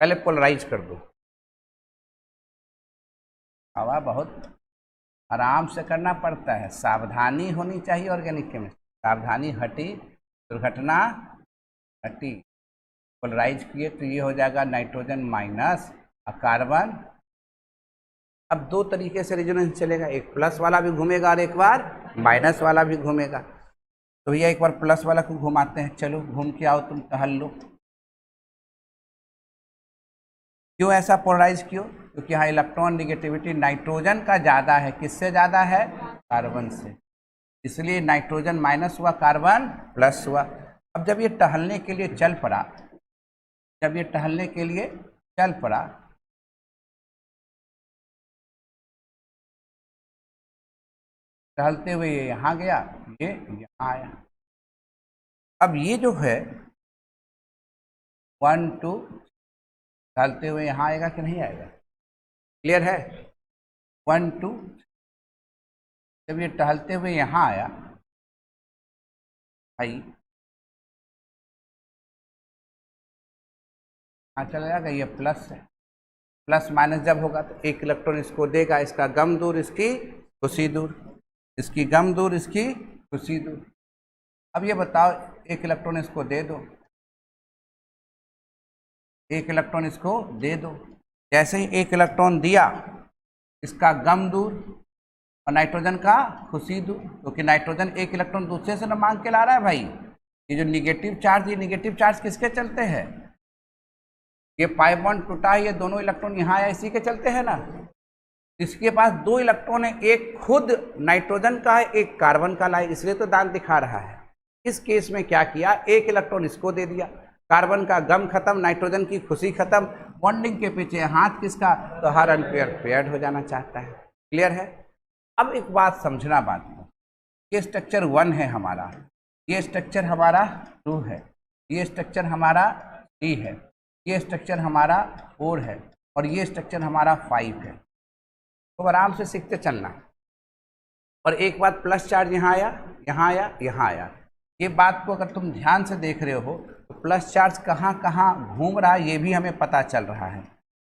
पहले पोलराइज कर दो। हवा बहुत आराम से करना पड़ता है, सावधानी होनी चाहिए ऑर्गेनिक केमिस्ट्री। सावधानी हटी, दुर्घटना हटी। पोलराइज किए तो ये हो जाएगा नाइट्रोजन माइनस और कार्बन। अब दो तरीके से रेजोनेंस चलेगा, एक प्लस वाला भी घूमेगा और एक बार माइनस वाला भी घूमेगा। तो भैया एक बार प्लस वाला को घुमाते हैं, चलो घूम के आओ, तुम टहल लो। क्यों ऐसा पोलराइज क्यों, क्योंकि यहाँ इलेक्ट्रॉन निगेटिविटी नाइट्रोजन का ज़्यादा है। किससे ज़्यादा है, कार्बन से, इसलिए नाइट्रोजन माइनस हुआ, कार्बन प्लस हुआ। अब जब ये टहलने के लिए चल पड़ा, जब ये टहलने के लिए चल पड़ा, टहलते हुए ये यहाँ गया, ये यहाँ आया। अब ये जो है 1 2 टहलते हुए यहाँ आएगा कि नहीं आएगा। क्लियर है। 1 2 जब ये टहलते हुए यहाँ आया भाई, यहाँ चला जाएगा, ये प्लस है। प्लस माइनस जब होगा तो एक इलेक्ट्रॉन इसको देगा, इसका गम दूर इसकी खुशी दूर, इसकी गम दूर इसकी खुशी दूर। अब ये बताओ, एक इलेक्ट्रॉन इसको दे दो, एक इलेक्ट्रॉन इसको दे दो। जैसे ही एक इलेक्ट्रॉन दिया, इसका गम दूर और नाइट्रोजन का खुशी दूर, क्योंकि नाइट्रोजन एक इलेक्ट्रॉन दूसरे से न मांग के ला रहा है भाई। ये जो निगेटिव चार्ज, ये निगेटिव चार्ज किसके चलते हैं, ये पाई बॉन्ड टूटा है, ये दोनों इलेक्ट्रॉन यहाँ आया, इसी के चलते है ना। इसके पास दो इलेक्ट्रॉन है, एक खुद नाइट्रोजन का है, एक कार्बन का लाए, इसलिए तो दाग दिखा रहा है। इस केस में क्या किया, एक इलेक्ट्रॉन इसको दे दिया, कार्बन का गम खत्म, नाइट्रोजन की खुशी खत्म। बॉन्डिंग के पीछे हाथ किसका, तो हर अनपेयर पेयर्ड हो जाना चाहता है। क्लियर है। अब एक बात समझना, बात को, ये स्ट्रक्चर 1 है हमारा, ये स्ट्रक्चर हमारा 2 है, ये स्ट्रक्चर हमारा 3 है, ये स्ट्रक्चर हमारा 4 है और ये स्ट्रक्चर हमारा 5 है। तो आराम से सीखते चलना। और एक बात, प्लस चार्ज यहाँ आया, यहाँ आया, यहाँ आया। ये बात को अगर तुम ध्यान से देख रहे हो तो प्लस चार्ज कहाँ कहाँ घूम रहा है ये भी हमें पता चल रहा है।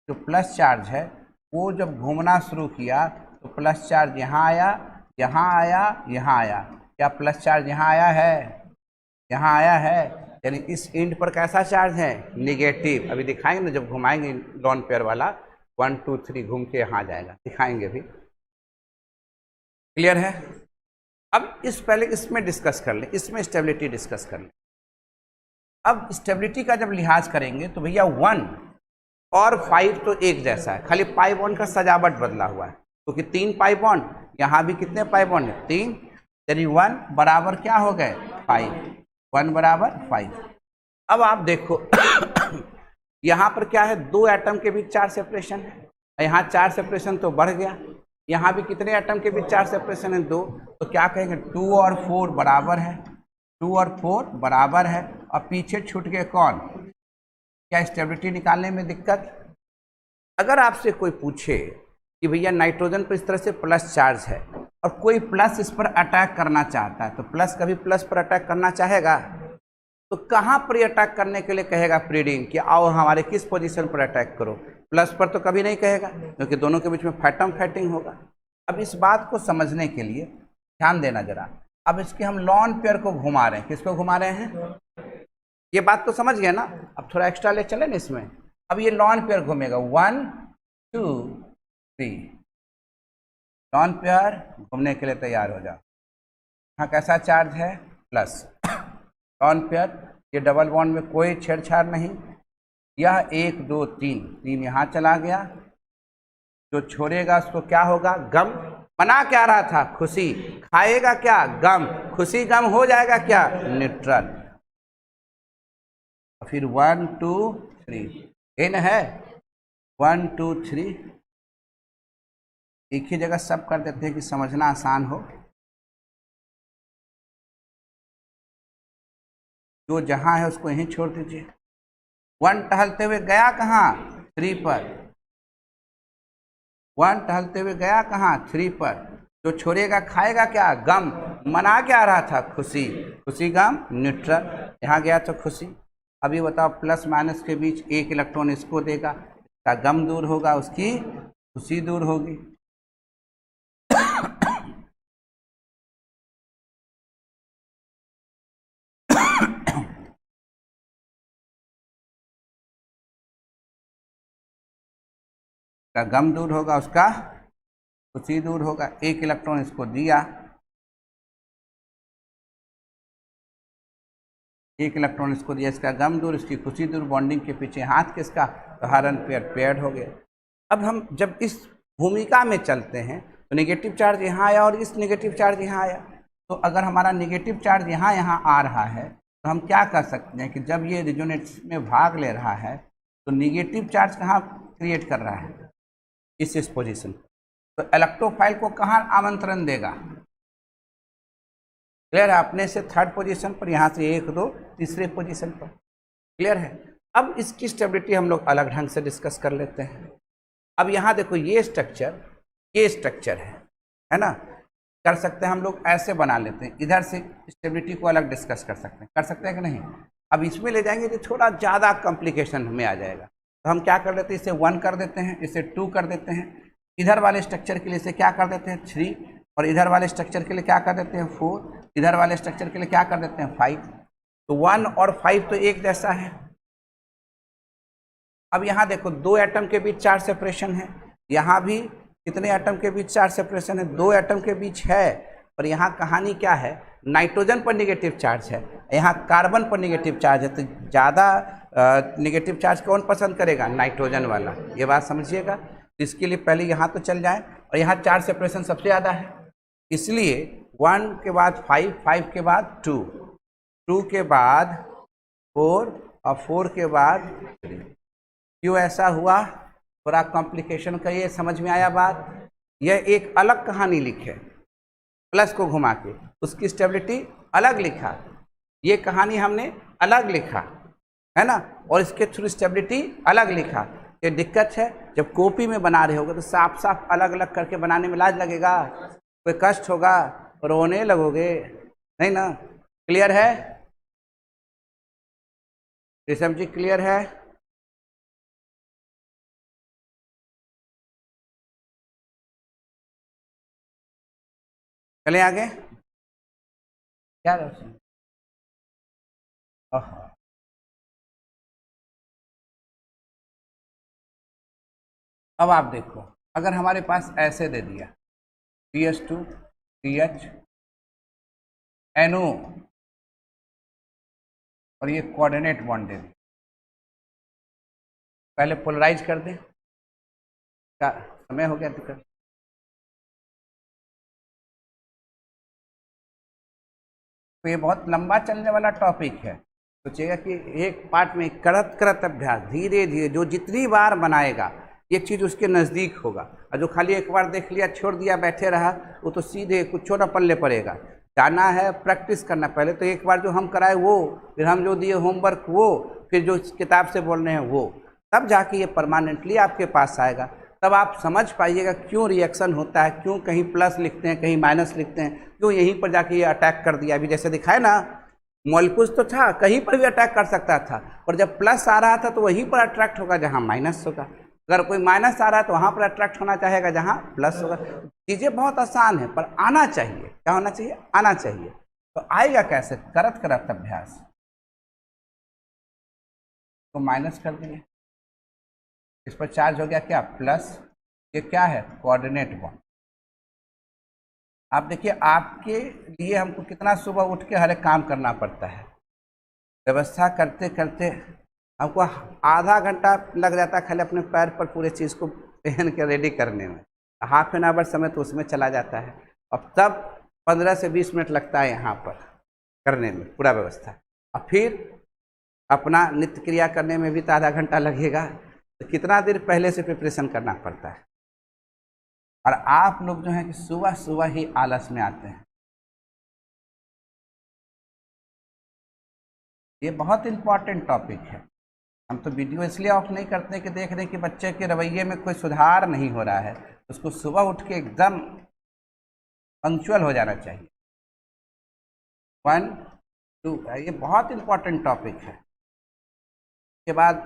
जो प्लस चार्ज है वो जब घूमना शुरू किया तो प्लस चार्ज यहाँ आया, यहाँ आया, यहाँ आया। क्या प्लस चार्ज यहाँ आया है, यहाँ आया है, यानी इस एंड पर कैसा चार्ज है, निगेटिव। अभी दिखाएंगे ना, जब घुमाएंगे लॉन पेयर वाला 1 2 3 घूम के यहाँ जाएगा, दिखाएंगे भी। क्लियर है। अब इस पहले इसमें डिस्कस कर ले, इसमें स्टेबिलिटी डिस्कस कर ले। अब स्टेबिलिटी का जब लिहाज करेंगे तो भैया 1 और 5 तो एक जैसा है, खाली पाई बॉन्ड का सजावट बदला हुआ है, क्योंकि 3 पाई बॉन्ड, यहाँ भी कितने पाई बॉन्ड है, 3, यानी 1 बराबर क्या हो गए, 5, 1 बराबर 5। अब आप देखो यहाँ पर क्या है, 2 एटम के बीच 4 सेपरेशन है, यहाँ 4 सेपरेशन तो बढ़ गया, यहाँ भी कितने एटम के बीच 4 सेपरेशन है, 2। तो क्या कहेंगे, 2 और 4 बराबर है, 2 और 4 बराबर है। और पीछे छूट गए कौन, क्या स्टेबिलिटी निकालने में दिक्कत। अगर आपसे कोई पूछे कि भैया नाइट्रोजन पर इस तरह से प्लस चार्ज है और कोई प्लस इस पर अटैक करना चाहता है, तो प्लस कभी प्लस पर अटैक करना चाहेगा, तो कहाँ पर अटैक करने के लिए कहेगा प्रीडिंग, कि आओ हमारे किस पोजीशन पर अटैक करो, प्लस पर तो कभी नहीं कहेगा, क्योंकि दोनों के बीच में फैटम फाइटिंग होगा। अब इस बात को समझने के लिए ध्यान देना जरा। अब इसके हम लॉन पेयर को घुमा रहे हैं, किसको घुमा रहे हैं, ये बात तो समझ गए ना। अब थोड़ा एक्स्ट्रा ले चले ना इसमें। अब ये लॉन पेयर घूमेगा 1 2 3, लॉन पेयर घूमने के लिए तैयार हो जाओ। यहाँ कैसा चार्ज है, प्लस। लॉन पेयर, ये डबल बॉन्ड में कोई छेड़छाड़ नहीं, यह 1 2 3 3 यहाँ चला गया, जो छोड़ेगा उसको क्या होगा, गम। बना क्या रहा था, खुशी। खाएगा क्या, गम। खुशी गम हो जाएगा क्या, न्यूट्रल। फिर 1 2 3 n है, 1 2 3 एक ही जगह सब कर देते हैं कि समझना आसान हो। जो जहां है उसको यहीं छोड़ दीजिए। 1 टहलते हुए गया कहाँ, 3 पर। 1 टहलते हुए गया कहाँ, 3 पर। जो छोड़ेगा खाएगा क्या, गम। मना क्या रहा था, खुशी। खुशी गम न्यूट्रल, यहाँ गया तो खुशी। अभी बताओ प्लस माइनस के बीच एक इलेक्ट्रॉन इसको देगा, इसका गम दूर होगा, उसकी खुशी दूर होगी। का गम दूर होगा, उसका खुशी दूर होगा। एक इलेक्ट्रॉन इसको दिया, एक इलेक्ट्रॉन इसको दिया, इसका गम दूर, इसकी खुशी दूर। बॉन्डिंग के पीछे हाथ किसका, तो हरण पेयर्ड हो गया। अब हम जब इस भूमिका में चलते हैं तो नेगेटिव चार्ज यहाँ आया और इस नेगेटिव चार्ज यहाँ आया। तो अगर हमारा नेगेटिव चार्ज यहाँ आ रहा है तो हम क्या कर सकते हैं कि जब ये रिजोनेंस में भाग ले रहा है तो नेगेटिव चार्ज कहाँ क्रिएट कर रहा है, इस पोजीशन। तो इलेक्ट्रोफाइल को कहाँ आमंत्रण देगा, क्लियर है, अपने से थर्ड पोजीशन पर, यहाँ से 1 2 तीसरे पोजीशन पर, क्लियर है। अब इसकी स्टेबिलिटी हम लोग अलग ढंग से डिस्कस कर लेते हैं। अब यहाँ देखो ये स्ट्रक्चर है ना, कर सकते हैं हम लोग ऐसे बना लेते हैं, इधर से स्टेबिलिटी को अलग डिस्कस कर सकते हैं कि नहीं। अब इसमें ले जाएंगे तो थोड़ा ज़्यादा कॉम्प्लिकेशन में आ जाएगा, तो हम क्या कर लेते हैं, इसे 1 कर देते हैं, इसे 2 कर देते हैं। इधर वाले स्ट्रक्चर के लिए इसे क्या कर देते हैं 3, और इधर वाले स्ट्रक्चर के लिए क्या कर देते हैं 4, इधर वाले स्ट्रक्चर के लिए क्या कर देते हैं 5। तो 1 और 5 तो एक जैसा है। अब यहाँ देखो 2 एटम के बीच चार्ज सेपरेशन है, यहाँ भी कितने एटम के बीच चार्ज सेपरेशन है, 2 एटम के बीच है। और यहाँ कहानी क्या है, नाइट्रोजन पर नेगेटिव चार्ज है, यहाँ कार्बन पर नेगेटिव चार्ज है। तो ज़्यादा नेगेटिव चार्ज कौन पसंद करेगा, नाइट्रोजन वाला, ये बात समझिएगा। इसके लिए पहले यहाँ तो चल जाए, और यहाँ चार्ज सेपरेशन सबसे ज़्यादा है, इसलिए 1 के बाद 5, 5 के बाद 2, 2 के बाद 4 और 4 के बाद 3। क्यों ऐसा हुआ, थोड़ा कॉम्प्लिकेशन का, ये समझ में आया बात। यह एक अलग कहानी लिखे, प्लस को घुमा के उसकी स्टेबिलिटी अलग लिखा, ये कहानी हमने अलग लिखा है ना, और इसके थ्रू स्टेबिलिटी अलग लिखा। ये दिक्कत है, जब कॉपी में बना रहे होगे तो साफ साफ अलग अलग करके बनाने में लाज लगेगा, कोई कष्ट होगा, रोने लगोगे, नहीं ना। क्लियर है ऋषभ जी, क्लियर है। चले आगे, क्या रोशन, अब आप देखो, अगर हमारे पास ऐसे दे दिया CH2 CH NO और ये कोऑर्डिनेट बॉन्ड दे दिया, पहले पोलराइज कर दें, क्या समय हो गया दिक्कत। तो ये बहुत लंबा चलने वाला टॉपिक है, सोचिएगा कि एक पार्ट में करत करत अभ्यास, धीरे धीरे जो जितनी बार बनाएगा ये चीज़ उसके नज़दीक होगा। और जो खाली एक बार देख लिया छोड़ दिया बैठे रहा, वो तो सीधे कुछ ना पल्ले पड़ेगा। जाना है, प्रैक्टिस करना, पहले तो एक बार जो हम कराए वो, फिर हम जो दिए होमवर्क वो, फिर जो किताब से बोल रहे हैं वो, तब जाके ये परमानेंटली आपके पास आएगा। तब आप समझ पाइएगा क्यों रिएक्शन होता है, क्यों कहीं प्लस लिखते हैं कहीं माइनस लिखते हैं, क्यों यहीं पर जाके ये अटैक कर दिया। अभी जैसे दिखाए ना, मॉलिक्यूल्स तो था, कहीं पर भी अटैक कर सकता था, और जब प्लस आ रहा था तो वहीं पर अट्रैक्ट होगा जहाँ माइनस होगा। अगर कोई माइनस आ रहा है तो वहाँ पर अट्रैक्ट होना चाहेगा जहाँ प्लस होगा। चीज़ें बहुत आसान है, पर आना चाहिए, क्या होना चाहिए, आना चाहिए। तो आएगा कैसे, करत करत अभ्यास। तो माइनस कर दिए, इस पर चार्ज हो गया क्या प्लस, ये क्या है कोऑर्डिनेट बॉन्ड। आप देखिए आपके लिए हमको कितना सुबह उठ के हर एक काम करना पड़ता है, व्यवस्था करते करते हमको आधा घंटा लग जाता है खाली अपने पैर पर पूरे चीज़ को पहन के रेडी करने में हाफ एन आवर समय तो उसमें चला जाता है, अब तब 15 से 20 मिनट लगता है यहाँ पर करने में पूरा व्यवस्था, और फिर अपना नित्य क्रिया करने में भी तो आधा घंटा लगेगा, तो कितना देर पहले से प्रिपरेशन करना पड़ता है। और आप लोग जो है कि सुबह सुबह ही आलस में आते हैं। ये बहुत इम्पॉर्टेंट टॉपिक है। हम तो वीडियो इसलिए ऑफ नहीं करते कि देख रहे हैं कि बच्चे के रवैये में कोई सुधार नहीं हो रहा है, उसको सुबह उठ के एकदम पंक्चुअल हो जाना चाहिए। 1 2 ये बहुत इम्पॉर्टेंट टॉपिक है। उसके बाद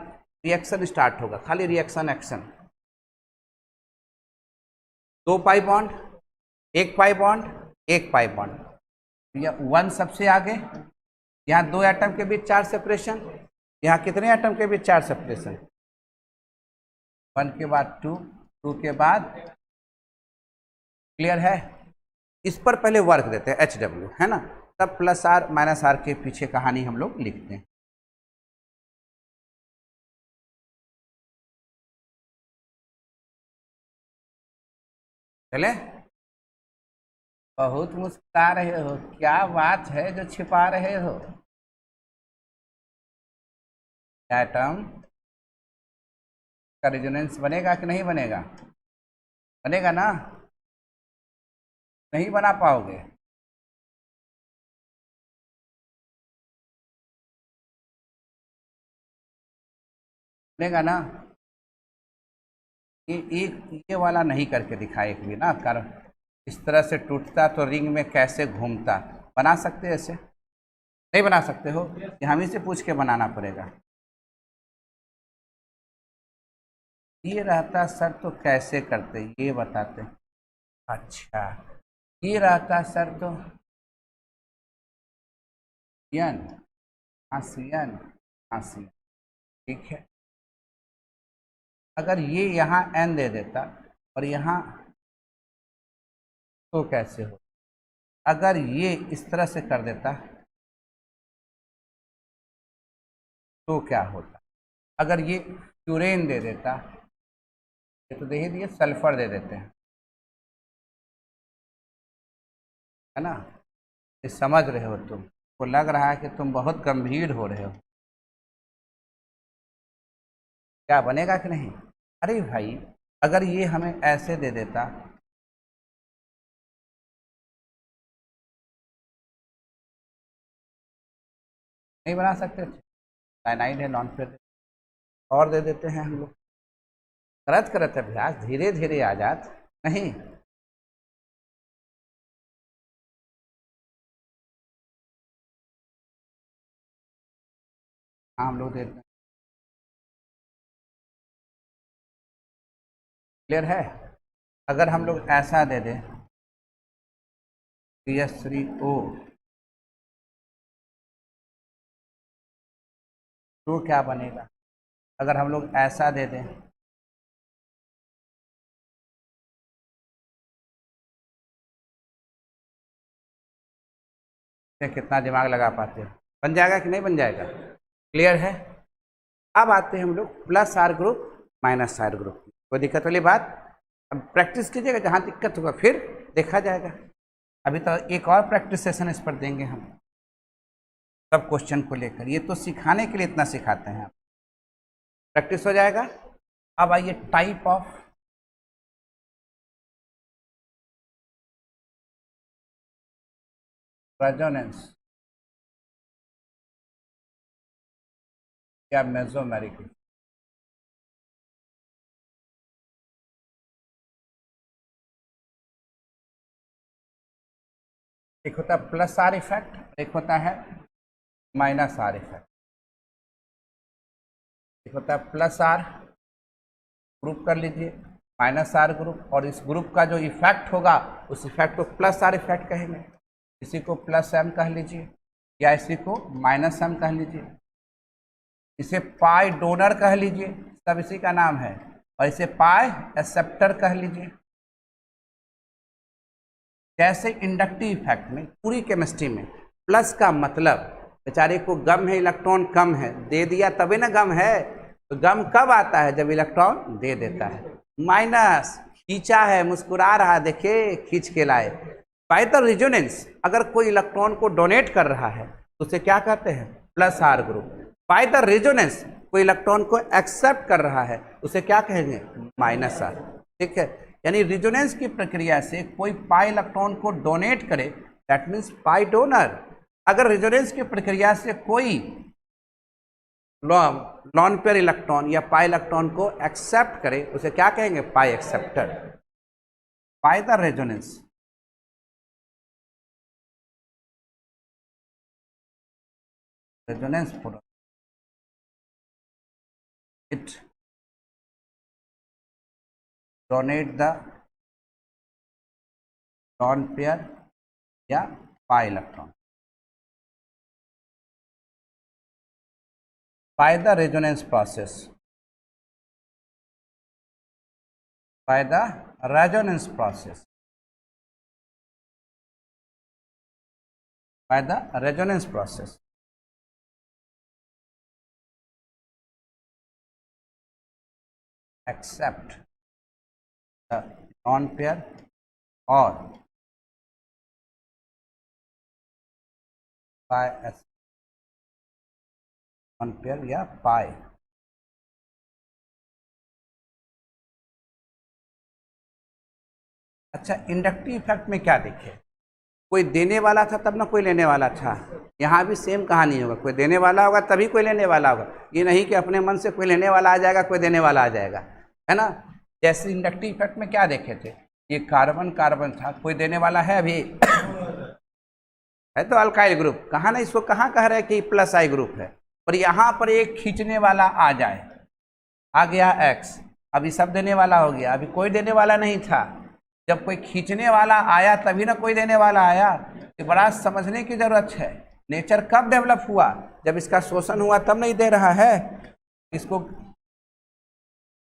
रिएक्शन स्टार्ट होगा, खाली रिएक्शन एक्शन। 2 पाई बॉन्ड, 1 पाई बॉन्ड, 1 पाई बॉन्ड, या 1 सबसे आगे, यहाँ 2 एटम के बीच 4 सेपरेशन, यहाँ कितने एटम के बीच 4 सेपरेशन, 1 के बाद 2, 2 के बाद, क्लियर है। इस पर पहले वर्क देते हैं HW, है ना, तब प्लस आर माइनस आर के पीछे कहानी हम लोग लिखते हैं। चले, बहुत मुस्कुरा रहे हो, क्या बात है जो छिपा रहे हो? एटम का रेजोनेंस बनेगा कि नहीं बनेगा? बनेगा ना? नहीं बना पाओगे? बनेगा ना? ये वाला नहीं करके दिखा एक भी ना, कारण इस तरह से टूटता तो रिंग में कैसे घूमता। बना सकते ऐसे? नहीं बना सकते हो, ये हम ही से पूछ के बनाना पड़ेगा। ये रहता सर तो कैसे करते ये बताते। अच्छा, ये रहता सर तो यन आसियन आसियन, ठीक है। अगर ये यहाँ n दे देता और यहाँ, तो कैसे हो? अगर ये इस तरह से कर देता तो क्या होता? अगर ये फ्यूरेन दे देता, ये तो दे ही दिए, सल्फर दे देते हैं, है ना। ये समझ रहे हो तुम को लग रहा है कि तुम बहुत गंभीर हो रहे हो। क्या बनेगा कि नहीं? अरे भाई, अगर ये हमें ऐसे दे देता, नहीं बना सकते, साइनाइड है, नॉन फेयर, और दे देते हैं हम लोग। करत करत अभ्यास धीरे धीरे आ जात नहीं। हाँ, हम लोग देते हैं। क्लियर है? अगर हम लोग ऐसा दे दें CH3O, तो क्या बनेगा? अगर हम लोग ऐसा दे दें, कितना दिमाग लगा पाते हो? बन जाएगा कि नहीं बन जाएगा? क्लियर है? अब आते हैं हम लोग plus R group minus R group. कोई दिक्कत वाली बात? अब प्रैक्टिस कीजिएगा, जहाँ दिक्कत होगा फिर देखा जाएगा। अभी तो एक और प्रैक्टिस सेशन इस पर देंगे हम, सब क्वेश्चन को लेकर। ये तो सिखाने के लिए इतना सिखाते हैं, प्रैक्टिस हो जाएगा। अब आइए टाइप ऑफ रेजोनेंस या मेसोमेरिक। एक होता है प्लस आर इफेक्ट, एक होता है माइनस आर इफेक्ट। एक होता है प्लस आर ग्रुप कर लीजिए, माइनस आर ग्रुप, और इस ग्रुप का जो इफेक्ट होगा उस इफेक्ट को प्लस आर इफेक्ट कहेंगे। इसी को प्लस एम कह लीजिए, या इसी को माइनस एम कह लीजिए। इसे पाई डोनर कह लीजिए, सब इसी का नाम है, और इसे पाई एक्सेप्टर कह लीजिए। जैसे इंडक्टिव इफेक्ट में पूरी केमिस्ट्री में प्लस का मतलब बेचारे को गम है, इलेक्ट्रॉन कम है, दे दिया तभी ना गम है। तो गम कब आता है? जब इलेक्ट्रॉन दे देता है। माइनस, खींचा है, मुस्कुरा रहा है, देखिए खींच के लाए। बाय द रेजोनेंस, अगर कोई इलेक्ट्रॉन को डोनेट कर रहा है तो उसे क्या कहते हैं? Plus R group. By the resonance, कोई इलेक्ट्रॉन को एक्सेप्ट कर रहा है उसे क्या कहेंगे? Minus R. ठीक है, यानी रेजोनेंस की प्रक्रिया से कोई पाई इलेक्ट्रॉन को डोनेट करे, दैट मीन्स पाई डोनर। अगर रेजोनेंस की प्रक्रिया से कोई लॉन पेयर इलेक्ट्रॉन या पाई इलेक्ट्रॉन को एक्सेप्ट करे उसे क्या कहेंगे? Pi acceptor. By the resonance, resonance product, it donate the lone pair या pi electron. by the resonance process, by the resonance process, by the resonance process, accept the non pair or by non pair या पाई। अच्छा, inductive effect में क्या देखे? कोई देने वाला था तब ना कोई लेने वाला था। यहाँ भी सेम कहानी होगा, कोई देने वाला होगा तभी कोई लेने वाला होगा। ये नहीं कि अपने मन से कोई लेने वाला आ जाएगा कोई देने वाला आ जाएगा, है ना। जैसे इंडक्टिव इफेक्ट में क्या देखे थे? ये कार्बन कार्बन था, कोई देने वाला है अभी है तो अल्काइल ग्रुप। कहाँ ना इसको कहाँ कह रहे हैं कि प्लस आई ग्रुप है, पर यहाँ पर एक खींचने वाला आ जाए, आ गया एक्स, अभी सब देने वाला हो गया, अभी कोई देने वाला नहीं था। जब कोई खींचने वाला आया तभी ना कोई देने वाला आया। ये बड़ा समझने की जरूरत है। नेचर कब डेवलप हुआ? जब इसका शोषण हुआ तब नहीं दे रहा है। इसको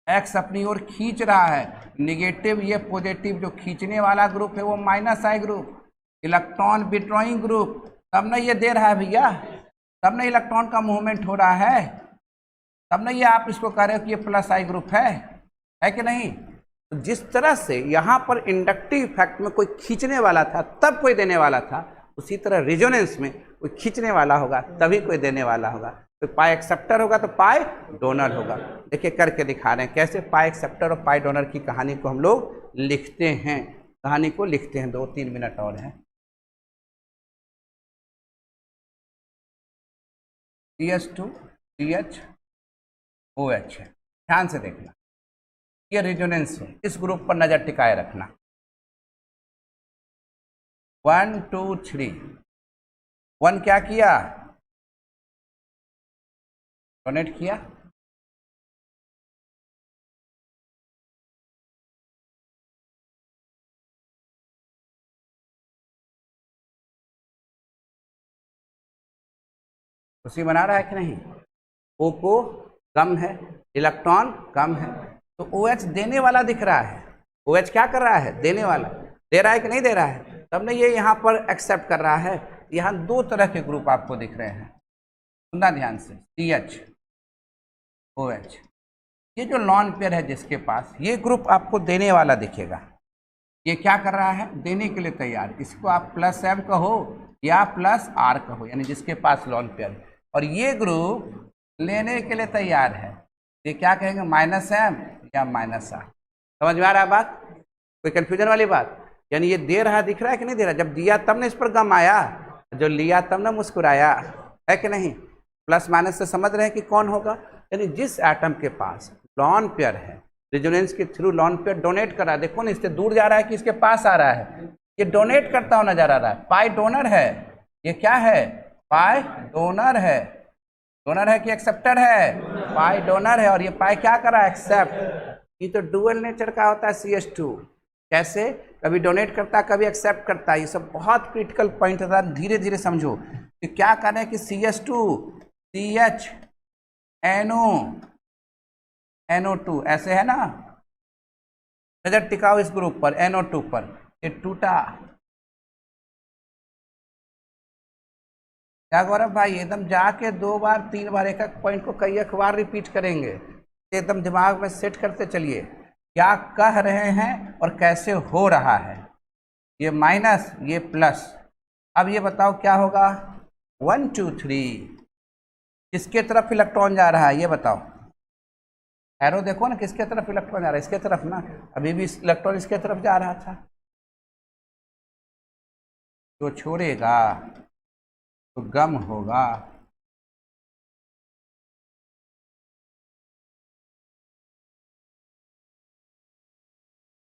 एक्स अपनी ओर खींच रहा है, निगेटिव ये पॉजिटिव, जो खींचने वाला ग्रुप है वो minus I group, electron withdrawing group, तब ना ये दे रहा है भैया, तब ना इलेक्ट्रॉन का मूवमेंट हो रहा है, तब ना ये आप इसको कह रहे हो कि ये प्लस आई ग्रुप है कि नहीं। तो जिस तरह से यहाँ पर इंडक्टिव इफेक्ट में कोई खींचने वाला था तब कोई देने वाला था, उसी तरह रेजोनेंस में कोई खींचने वाला होगा तभी कोई देने वाला होगा। तो पाई एक्सेप्टर होगा तो पाई डोनर होगा। देखिए करके दिखा रहे हैं कैसे पाई एक्सेप्टर और पाई डोनर की कहानी को हम लोग लिखते हैं। कहानी को लिखते हैं, 2-3 मिनट और हैं। CH2 CHOH है, ध्यान से देखना, ये रेजोनेंस है, इस ग्रुप पर नजर टिकाए रखना। 1 2 3, 1 क्या किया? डोनेट किया, उसी बना रहा है कि नहीं। O को कम है, इलेक्ट्रॉन कम है, तो OH देने वाला दिख रहा है। OH क्या कर रहा है? देने वाला। दे रहा है कि नहीं दे रहा है? तब ने ये यहाँ पर एक्सेप्ट कर रहा है। यहाँ 2 तरह के ग्रुप आपको दिख रहे हैं, सुनना ध्यान से। CH OH, ये जो लॉन पेयर है जिसके पास, ये ग्रुप आपको देने वाला दिखेगा। ये क्या कर रहा है? देने के लिए तैयार। इसको आप प्लस M कहो या प्लस R कहो, यानी जिसके पास लॉन पेयर है। और ये ग्रुप लेने के लिए तैयार है, ये क्या कहेंगे? माइनस M या माइनस R। समझ में आ रहा है बात? कोई कंफ्यूजन वाली बात? यानी ये दे रहा दिख रहा है कि नहीं दे रहा? जब दिया तब ना इस पर गम आया, जो लिया तब ना मुस्कुराया, है कि नहीं। प्लस माइनस से समझ रहे हैं कि कौन होगा। यानी जिस एटम के पास लॉन पेयर है, रेजोनेंस के थ्रू लॉन पेयर डोनेट कर रहा है। देखो ना, इससे दूर जा रहा है कि इसके पास आ रहा है, ये डोनेट करता हुआ नजर आ रहा है। पाई डोनर है, ये क्या है? पाई डोनर है। डोनर है कि एक्सेप्टर है? पाई डोनर है। और ये पाई क्या कर रहा है? एक्सेप्ट। ये तो डुअल नेचर का होता है CH2। कैसे? कभी डोनेट करता है, कभी एक्सेप्ट करता है। ये सब बहुत क्रिटिकल पॉइंट है, धीरे धीरे समझो कि क्या कर रहे हैं कि CH2 CH NO2 ऐसे है ना। नजर टिकाओ इस ग्रुप पर, NO2 पर। ये टूटा। क्या गौरव भाई, एकदम जाके 2 बार 3 बार एक एक पॉइंट को कई बार रिपीट करेंगे, एकदम दिमाग में सेट करते चलिए। क्या कह रहे हैं और कैसे हो रहा है। ये माइनस, ये प्लस। अब ये बताओ क्या होगा, 1 2 3 किसके तरफ इलेक्ट्रॉन जा रहा है ये बताओ। एरो देखो ना, किसके तरफ इलेक्ट्रॉन जा रहा है, इसके तरफ ना। अभी भी इलेक्ट्रॉन इसके तरफ जा रहा था, तो छोड़ेगा तो गम होगा।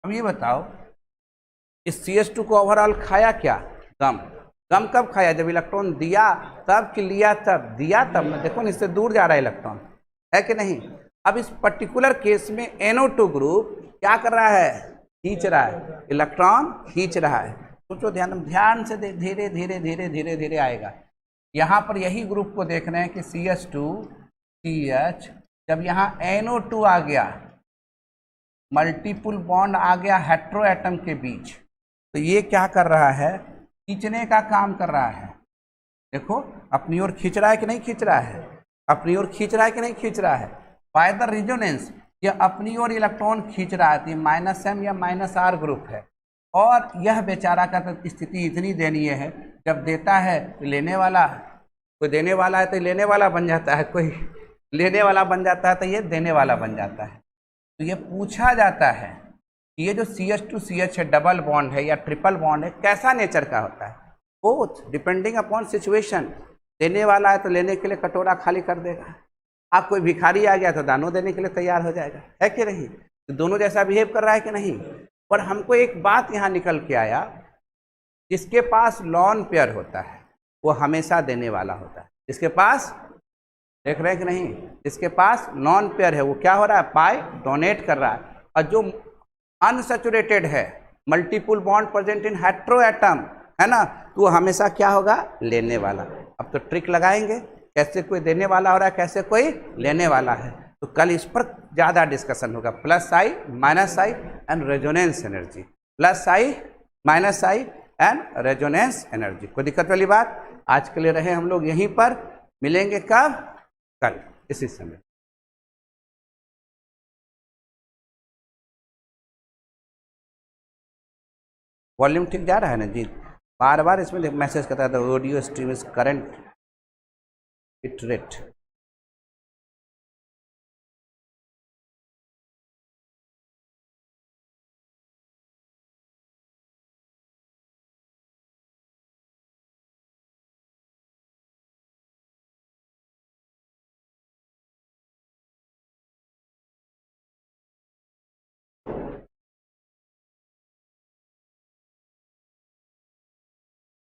अब ये बताओ, इस CH2 को ओवरऑल खाया क्या, गम। गम कब खाया, जब इलेक्ट्रॉन दिया तब कि लिया तब, दिया तब ना। देखो ना, इससे दूर जा रहा है इलेक्ट्रॉन, है कि नहीं। अब इस पर्टिकुलर केस में NO2 ग्रुप क्या कर रहा है, खींच रहा है, इलेक्ट्रॉन खींच रहा है। सोचो, ध्यान से धीरे धीरे धीरे धीरे धीरे आएगा। यहाँ पर यही ग्रुप को देख रहे हैं कि CH2 CH, जब यहाँ NO2 आ गया, मल्टीपल बॉन्ड आ गया हेट्रो एटम के बीच, तो ये क्या कर रहा है, खींचने का काम कर रहा है। देखो अपनी ओर खींच रहा है कि नहीं खींच रहा है, अपनी ओर खींच रहा है कि नहीं खींच रहा है। बाय द रेजोनेंस ये अपनी ओर इलेक्ट्रॉन खींच रहा है, -m या -r ग्रुप है। और यह बेचारा का स्थिति इतनी दयनीय है, जब देता है तो लेने वाला, कोई देने वाला है तो लेने वाला बन जाता है, कोई लेने वाला बन जाता है तो ये देने वाला बन जाता है। तो ये पूछा जाता है कि ये जो CH2 CH है, डबल बॉन्ड है या ट्रिपल बॉन्ड है, कैसा नेचर का होता है। Both depending upon situation. देने वाला है तो लेने के लिए कटोरा खाली कर देगा, आप कोई भिखारी आ गया तो दानों देने के लिए तैयार हो जाएगा, है कि नहीं। तो दोनों जैसा बिहेव कर रहा है कि नहीं। पर हमको एक बात यहाँ निकल के आया, जिसके पास लॉन पेयर होता है वो हमेशा देने वाला होता है। जिसके पास, देख रहे हैं कि नहीं, जिसके पास नॉन पेयर है वो क्या हो रहा है, पाई डोनेट कर रहा है। और जो अनसैचुरेटेड है, multiple bond present in hetero atom, है ना, तो वो हमेशा क्या होगा, लेने वाला। अब तो ट्रिक लगाएंगे, कैसे कोई देने वाला हो रहा है, कैसे कोई लेने वाला है। तो कल इस पर ज़्यादा डिस्कशन होगा, +I -I and resonance energy, +I -I and resonance energy. कोई दिक्कत वाली बात। आज के लिए रहे हम लोग यहीं पर, मिलेंगे कब, कल इसी समय। वॉल्यूम ठीक जा रहा है ना जी। बार बार इसमें मैसेज करता था, audio stream is current it rate.